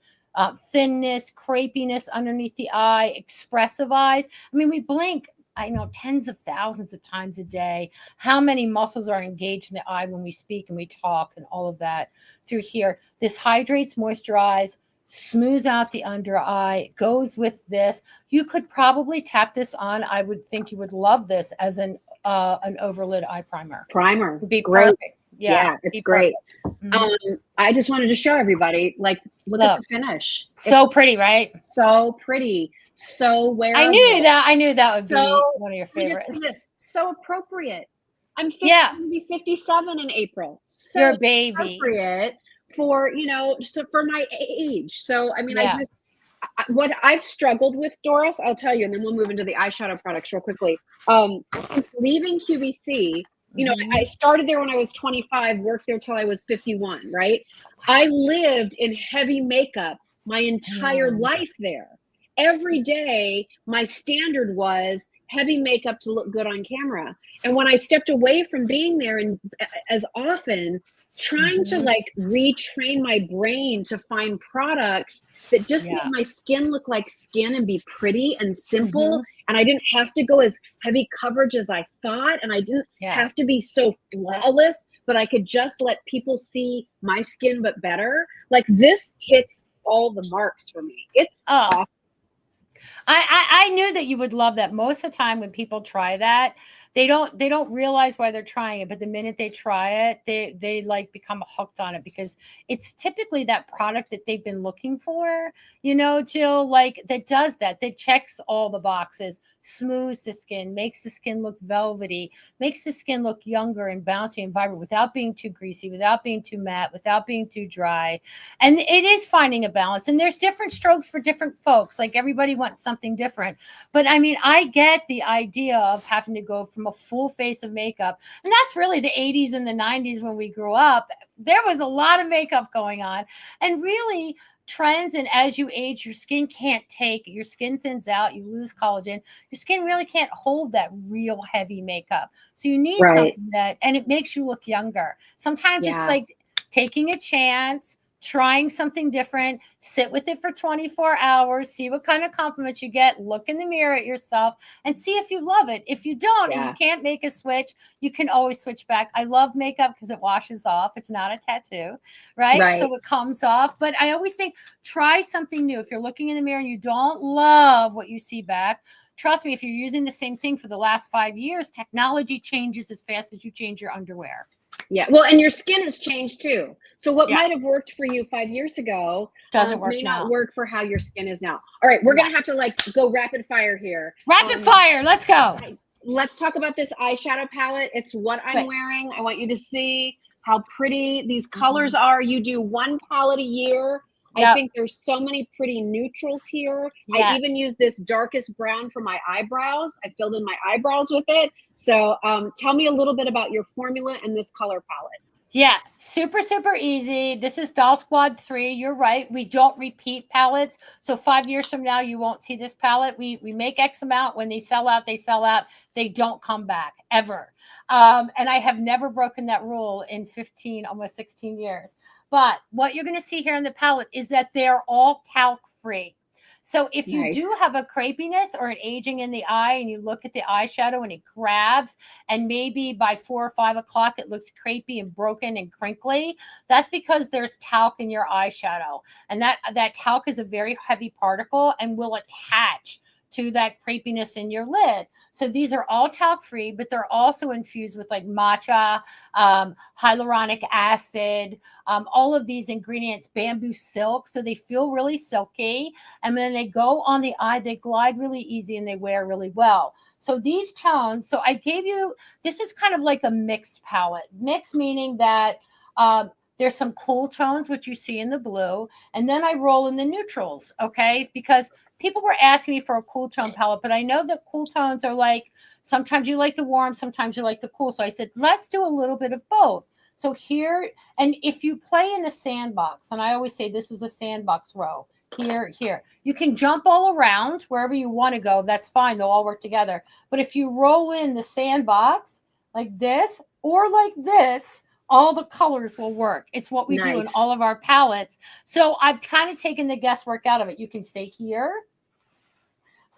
thinness, crepiness underneath the eye, expressive eyes. I mean, we blink, I know, tens of thousands of times a day. How many muscles are engaged in the eye when we speak and we talk and all of that through here? This hydrates, moisturizes, smooths out the under eye, goes with this. You could probably tap this on. I would think you would love this as an overlid eye primer. It'd be great. perfect. Yeah, it's great. Mm-hmm. I just wanted to show everybody, like, look at the finish. So pretty, right? So pretty. So wearable. I knew that would be one of your favorites. So appropriate. I'm 57 in April. So you're a baby. Appropriate for, for my age. So, I mean, what I've struggled with, Doris, I'll tell you, and then we'll move into the eyeshadow products real quickly. Since leaving QVC, I started there when I was 25, worked there till I was 51, right? I lived in heavy makeup my entire life there. Every day, my standard was heavy makeup to look good on camera. And when I stepped away from being there and as often, trying to like retrain my brain to find products that just made my skin look like skin and be pretty and simple. And I didn't have to go as heavy coverage as I thought. And I didn't have to be so flawless, but I could just let people see my skin, but better. Like, this hits all the marks for me. It's awesome. I knew that you would love that. Most of the time when people try that, they don't realize why they're trying it, but the minute they try it, they like become hooked on it because it's typically that product that they've been looking for, Jill, like that does that checks all the boxes, smooths the skin, makes the skin look velvety, makes the skin look younger and bouncy and vibrant without being too greasy, without being too matte, without being too dry. And it is finding a balance, and there's different strokes for different folks. Like, everybody wants something different. But I mean, I get the idea of having to go from a full face of makeup. And that's really the 80s and the 90s when we grew up. There was a lot of makeup going on. And really, trends, and as you age, your skin can't take, your skin thins out, you lose collagen. Your skin really can't hold that real heavy makeup. So you need something that, and it makes you look younger. Sometimes it's like taking a chance, trying something different, sit with it for 24 hours, see what kind of compliments you get, look in the mirror at yourself and see if you love it. If you don't, and you can't make a switch, you can always switch back. I love makeup because it washes off. It's not a tattoo, right? So it comes off. But I always think, try something new. If you're looking in the mirror and you don't love what you see back, trust me, if you're using the same thing for the last 5 years, technology changes as fast as you change your underwear. Yeah. Well, and your skin has changed too. So what might have worked for you 5 years ago doesn't work may now. not work for how your skin is now. All right. We're going to have to like go rapid fire here. Rapid fire. Let's go. Let's talk about this eyeshadow palette. It's what I'm wearing. I want you to see how pretty these colors are. You do one palette a year. I think there's so many pretty neutrals here. I even use this darkest brown for my eyebrows. I filled in my eyebrows with it. So tell me a little bit about your formula and this color palette. Yeah, super, super easy. This is Doll Squad 3. You're right. We don't repeat palettes. So 5 years from now, you won't see this palette. We make X amount. When they sell out, they sell out. They don't come back ever. And I have never broken that rule in 15, almost 16 years. But what you're going to see here in the palette is that they're all talc free. So if you do have a crepiness or an aging in the eye and you look at the eyeshadow and it grabs and maybe by 4 or 5 o'clock it looks crepey and broken and crinkly, that's because there's talc in your eyeshadow. And that talc is a very heavy particle and will attach to that crepiness in your lid. So these are all talc free, but they're also infused with like matcha, hyaluronic acid, all of these ingredients, bamboo silk. So they feel really silky. And then they go on the eye, they glide really easy and they wear really well. So these tones, so I gave you, this is kind of like a mixed palette. Mixed meaning that there's some cool tones, which you see in the blue, and then I roll in the neutrals, okay? Because people were asking me for a cool tone palette, but I know that cool tones are like, sometimes you like the warm, sometimes you like the cool. So I said, let's do a little bit of both. So here, and if you play in the sandbox, and I always say this is a sandbox row, here, you can jump all around wherever you want to go. That's fine. They'll all work together. But if you roll in the sandbox like this or like this, all the colors will work. It's what we do in all of our palettes. So I've kind of taken the guesswork out of it. You can stay here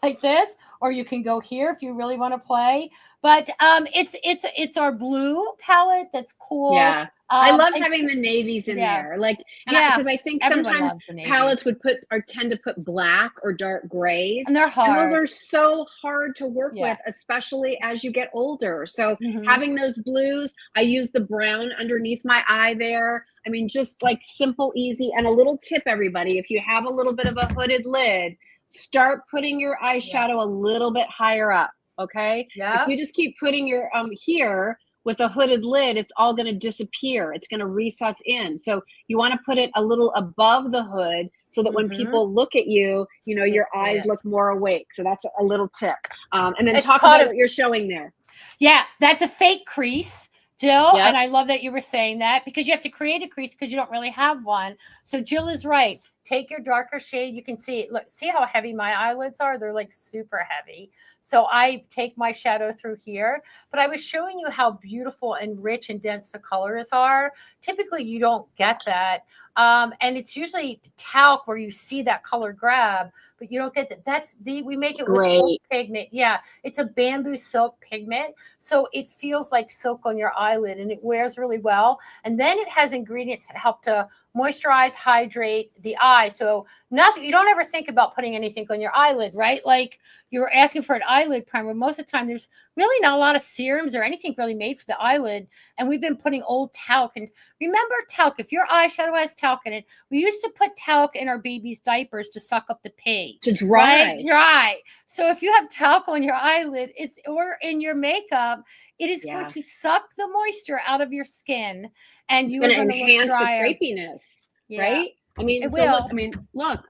like this, or you can go here if you really want to play. But it's our blue palette that's cool. Yeah. I love having the navies in there. Like, and because I think sometimes palettes would tend to put black or dark grays. And they're hard. And those are so hard to work with, especially as you get older. So having those blues, I use the brown underneath my eye there. I mean, just like simple, easy. And a little tip, everybody, if you have a little bit of a hooded lid, start putting your eyeshadow a little bit higher up. Okay. If you just keep putting your here with a hooded lid, it's all going to disappear. It's going to recess in. So you want to put it a little above the hood so that when people look at you, you know, your eyes look more awake. So that's a little tip. And then talk about what you're showing there. Yeah, that's a fake crease, Jill. And I love that you were saying that because you have to create a crease because you don't really have one. So Jill is right. Take your darker shade. You can see it. Look, see how heavy my eyelids are? They're like super heavy. So I take my shadow through here, but I was showing you how beautiful and rich and dense the colors are. Typically you don't get that. And it's usually talc where you see that color grab, but you don't get that. We make it with silk pigment. Yeah. It's a bamboo silk pigment. So it feels like silk on your eyelid and it wears really well. And then it has ingredients that help to moisturize, hydrate the eye. So nothing, you don't ever think about putting anything on your eyelid, right? Like you were asking for an eyelid primer. Most of the time, there's really not a lot of serums or anything really made for the eyelid. And we've been putting old talc. And remember talc, if your eyeshadow has talc in it, we used to put talc in our babies' diapers to suck up the pee. To dry. Right? Dry. So if you have talc on your eyelid, or in your makeup, it is going to suck the moisture out of your skin, and you're going to enhance the crepiness, right? I mean, it will.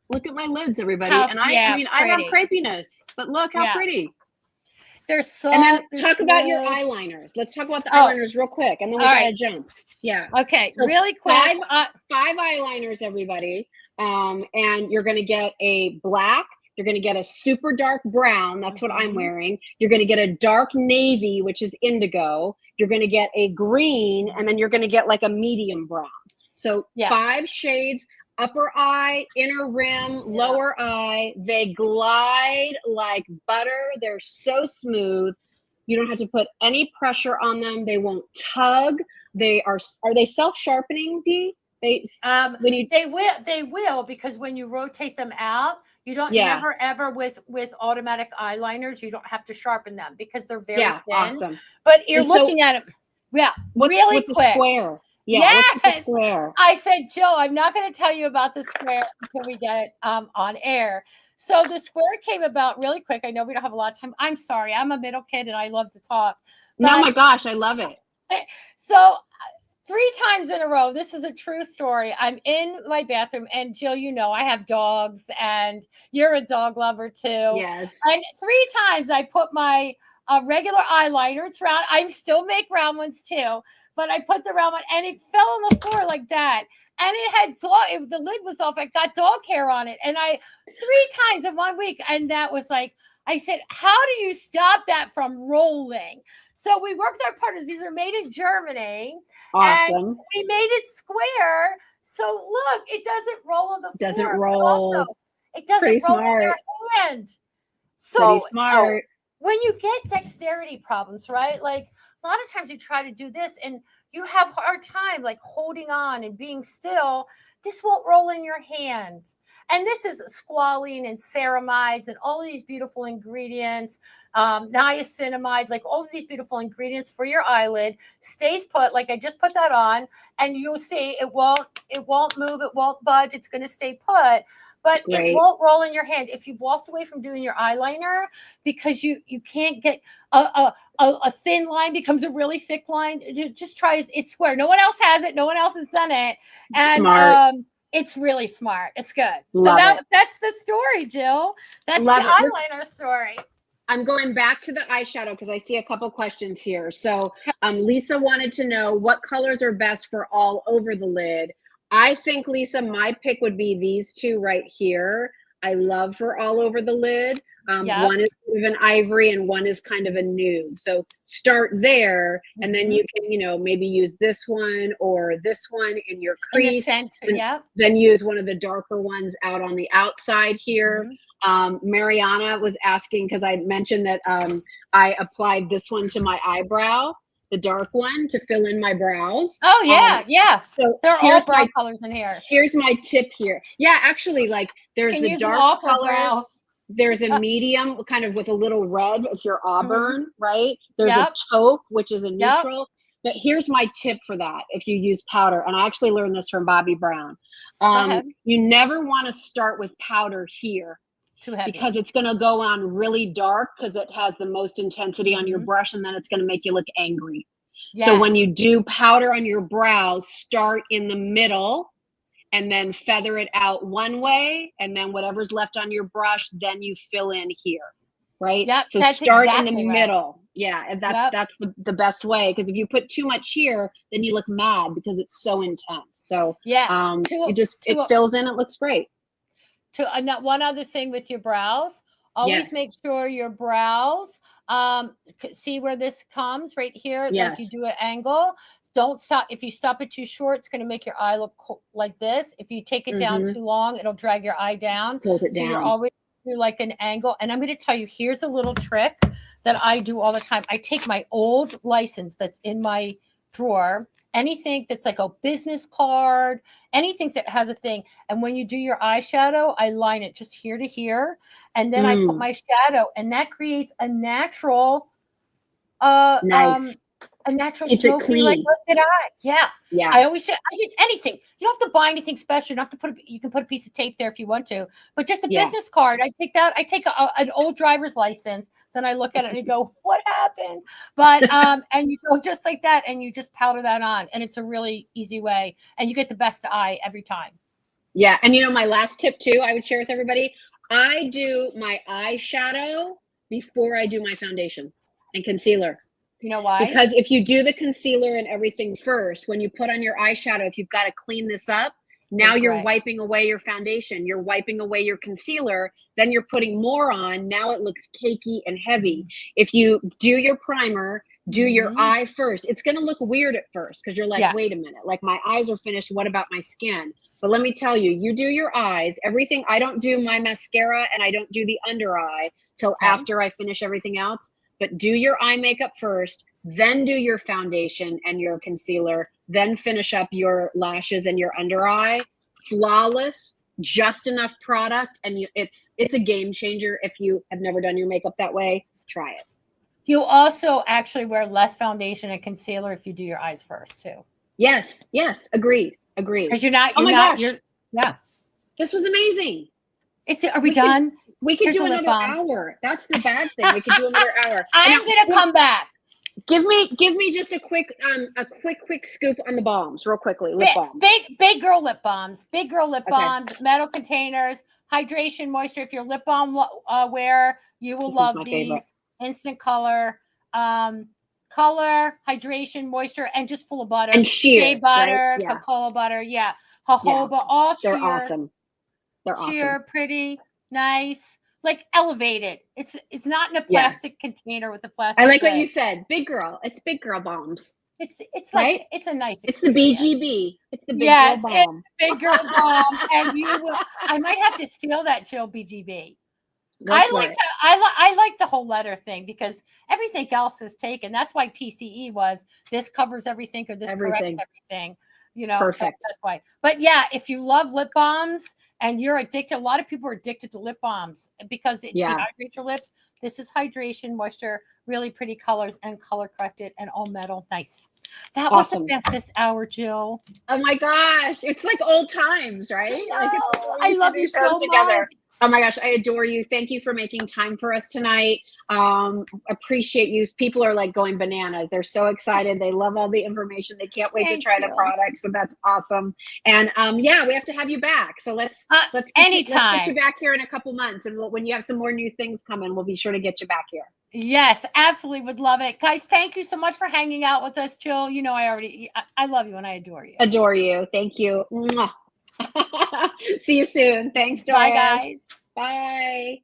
Look at my lids, everybody. I love crepiness, but look how pretty. They're so. And then talk about your eyeliners. Let's talk about the eyeliners real quick, and then we gotta jump. Yeah. Okay. So really quick. Five eyeliners, everybody. And you're going to get a black. You're going to get a super dark brown. That's what I'm wearing. You're going to get a dark navy, which is indigo. You're going to get a green, and then you're going to get like a medium brown. So 5 shades, upper eye, inner rim, lower eye. They glide like butter. They're so smooth. You don't have to put any pressure on them. They won't tug. Are they self-sharpening, Dee? They will, because when you rotate them out, you don't never ever with automatic eyeliners, you don't have to sharpen them because they're very thin. Awesome. But you're looking at it. Yeah, really quick. The square. Yeah, yes. The square. I said, Jill, I'm not going to tell you about the square until we get it on air. So the square came about really quick. I know we don't have a lot of time. I'm sorry. I'm a middle kid and I love to talk. But, oh my gosh, I love it. So 3 times in a row, this is a true story. I'm in my bathroom, and Jill, you know, I have dogs, and you're a dog lover too. Yes. And 3 times I put my regular eyeliner. It's round. I still make round ones too, but I put the round one, and it fell on the floor like that. And it had if the lid was off, it got dog hair on it. And 3 times in 1 week, and that was like, I said, how do you stop that from rolling? So we worked with our partners. These are made in Germany. Awesome. And we made it square. So look, it doesn't roll on the floor. Doesn't roll. Also, it doesn't roll in your hand. So pretty smart. When you get dexterity problems, right? Like a lot of times you try to do this and you have a hard time like holding on and being still. this won't roll in your hand. And this is squalene and ceramides and all these beautiful ingredients, niacinamide, like all of these beautiful ingredients for your eyelid. Stays put, like I just put that on, and you'll see it won't move, it won't budge, it's going to stay put. But it won't roll in your hand if you've walked away from doing your eyeliner because you can't get a thin line becomes a really thick line. Just try it's square. No one else has it. No one else has done it. And Smart. It's really smart. It's good. Love so it. that's the story, Jill. That's Love the it. eyeliner story. I'm going back to the eyeshadow because I see a couple questions here. So Lisa wanted to know what colors are best for all over the lid. I think, Lisa, my pick would be these two right here. I love for all over the lid. One is sort of an ivory and one is kind of a nude. So start there, and then you can, you know, maybe use this one or this one in your crease. In the center, Then use one of the darker ones out on the outside here. Mariana was asking, because I mentioned that I applied this one to my eyebrow, the dark one, to fill in my brows. Oh, yeah, yeah. So there are all brown colors in here. Here's my tip here. Yeah, actually, like there's the dark color. There's a medium kind of with a little red if you're auburn, right? There's a taupe, which is a neutral. But here's my tip for that if you use powder. And I actually learned this from Bobbi Brown. You never want to start with powder here. Too heavy. Because it's going to go on really dark because it has the most intensity on your brush, and then it's going to make you look angry. So when you do powder on your brows, start in the middle and then feather it out one way, and then whatever's left on your brush, then you fill in here, right? So start in the middle. Yeah, and that's the best way, because if you put too much here, then you look mad because it's so intense. So it fills in, it looks great. One other thing with your brows, always make sure your brows, see where this comes right here, like you do an angle. Don't stop. If you stop it too short, it's going to make your eye look like this. If you take it down too long, it'll drag your eye down. Pulls it down. You're always do like an angle. And I'm going to tell you, here's a little trick that I do all the time. I take my old license that's in my drawer, anything that's like a business card, anything that has a thing. And when you do your eyeshadow, I line it just here to here. And then I put my shadow, and that creates a natural, it's a clean, like lifted eye. Yeah. I always say, I just anything. You don't have to buy anything special. You don't have to you can put a piece of tape there if you want to, but just a business card. I take that. I take an old driver's license. Then I look at it and I go, what happened? But and you go just like that, and you just powder that on, and it's a really easy way, and you get the best eye every time. Yeah, and you know, my last tip too, I would share with everybody. I do my eyeshadow before I do my foundation and concealer. You know why? Because if you do the concealer and everything first, when you put on your eyeshadow, if you've got to clean this up, now you're wiping away your foundation, you're wiping away your concealer, then you're putting more on. Now it looks cakey and heavy. If you do your primer, do your eye first. It's going to look weird at first because you're like, wait a minute, like my eyes are finished. What about my skin? But let me tell you, you do your eyes, everything. I don't do my mascara and I don't do the under eye till after I finish everything else. But do your eye makeup first, then do your foundation and your concealer, then finish up your lashes and your under eye. Flawless, just enough product, and it's a game changer. If you have never done your makeup that way, try it. You also actually wear less foundation and concealer if you do your eyes first too. Yes, agreed. Because you're not. This was amazing. Are we done? We could do another hour. That's the bad thing. We could do another hour. I'm gonna come back. Give me just a quick scoop on the balms, real quickly. Lip balm. Big girl lip balms. Big girl lip balms. Metal containers. Hydration, moisture. If you're lip balm wearer, you will love these. Favorite. Instant color, hydration, moisture, and just full of butter. And shea butter, cocoa butter. Yeah, jojoba. All sheer. They're awesome. Sheer, pretty. Nice, like elevated. It's not in a plastic container with a plastic. I like what you said. Big girl. It's big girl balms. It's like it's a nice. It's the BGB. It's the big girl balm. It's big girl balm, and you will. I might have to steal that, Jill. BGB. I like the whole letter thing because everything else is taken. That's why TCE was this covers everything or this corrects everything. you know, so Perfect. that's why. But yeah, if you love lip balms and you're addicted, a lot of people are addicted to lip balms because it Yeah. dehydrates your lips. This is hydration, moisture, really pretty colors and color corrected and all metal. Nice. That was the Awesome. bestest hour, Jill. Oh my gosh. It's like old times, right? Like it's like No, we I used to love do you shows so together. much. Oh my gosh, I adore you. Thank you for making time for us tonight. Appreciate you. People are like going bananas. They're so excited. They love all the information. They can't wait to Thank try the you. product. So that's awesome. And yeah, we have to have you back. So let's get you Anytime. back here in a couple months. And when you have some more new things coming, we'll be sure to get you back here. Yes, absolutely would love it. Guys, thank you so much for hanging out with us, Jill. You know, I love you and I adore you. Adore you. Thank you. Mwah. See you soon. Thanks, Bye, Doris. guys. Bye.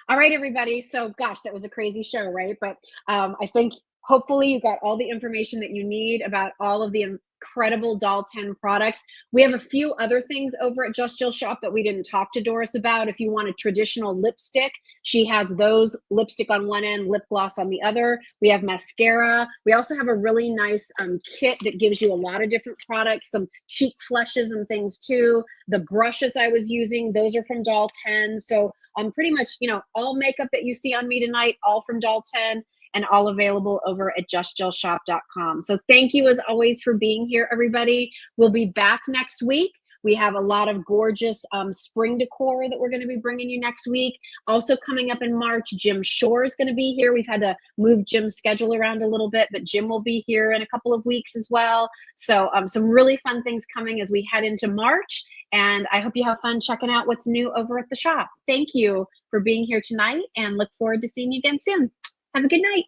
All right, everybody. So, gosh, that was a crazy show, right? But I think hopefully you got all the information that you need about all of the incredible Doll 10 products. We have a few other things over at Just Jill Shop that we didn't talk to Doris about. If you want a traditional lipstick, she has those, lipstick on one end, lip gloss on the other. We have mascara. We also have a really nice kit that gives you a lot of different products, some cheek flushes and things too. The brushes I was using, those are from Doll 10. So pretty much, you know, all makeup that you see on me tonight, all from Doll 10 and all available over at justjillshop.com. So thank you as always for being here, everybody. We'll be back next week. We have a lot of gorgeous spring decor that we're going to be bringing you next week. Also coming up in March, Jim Shore is going to be here. We've had to move Jim's schedule around a little bit, but Jim will be here in a couple of weeks as well. So some really fun things coming as we head into March. And I hope you have fun checking out what's new over at the shop. Thank you for being here tonight and look forward to seeing you again soon. Have a good night.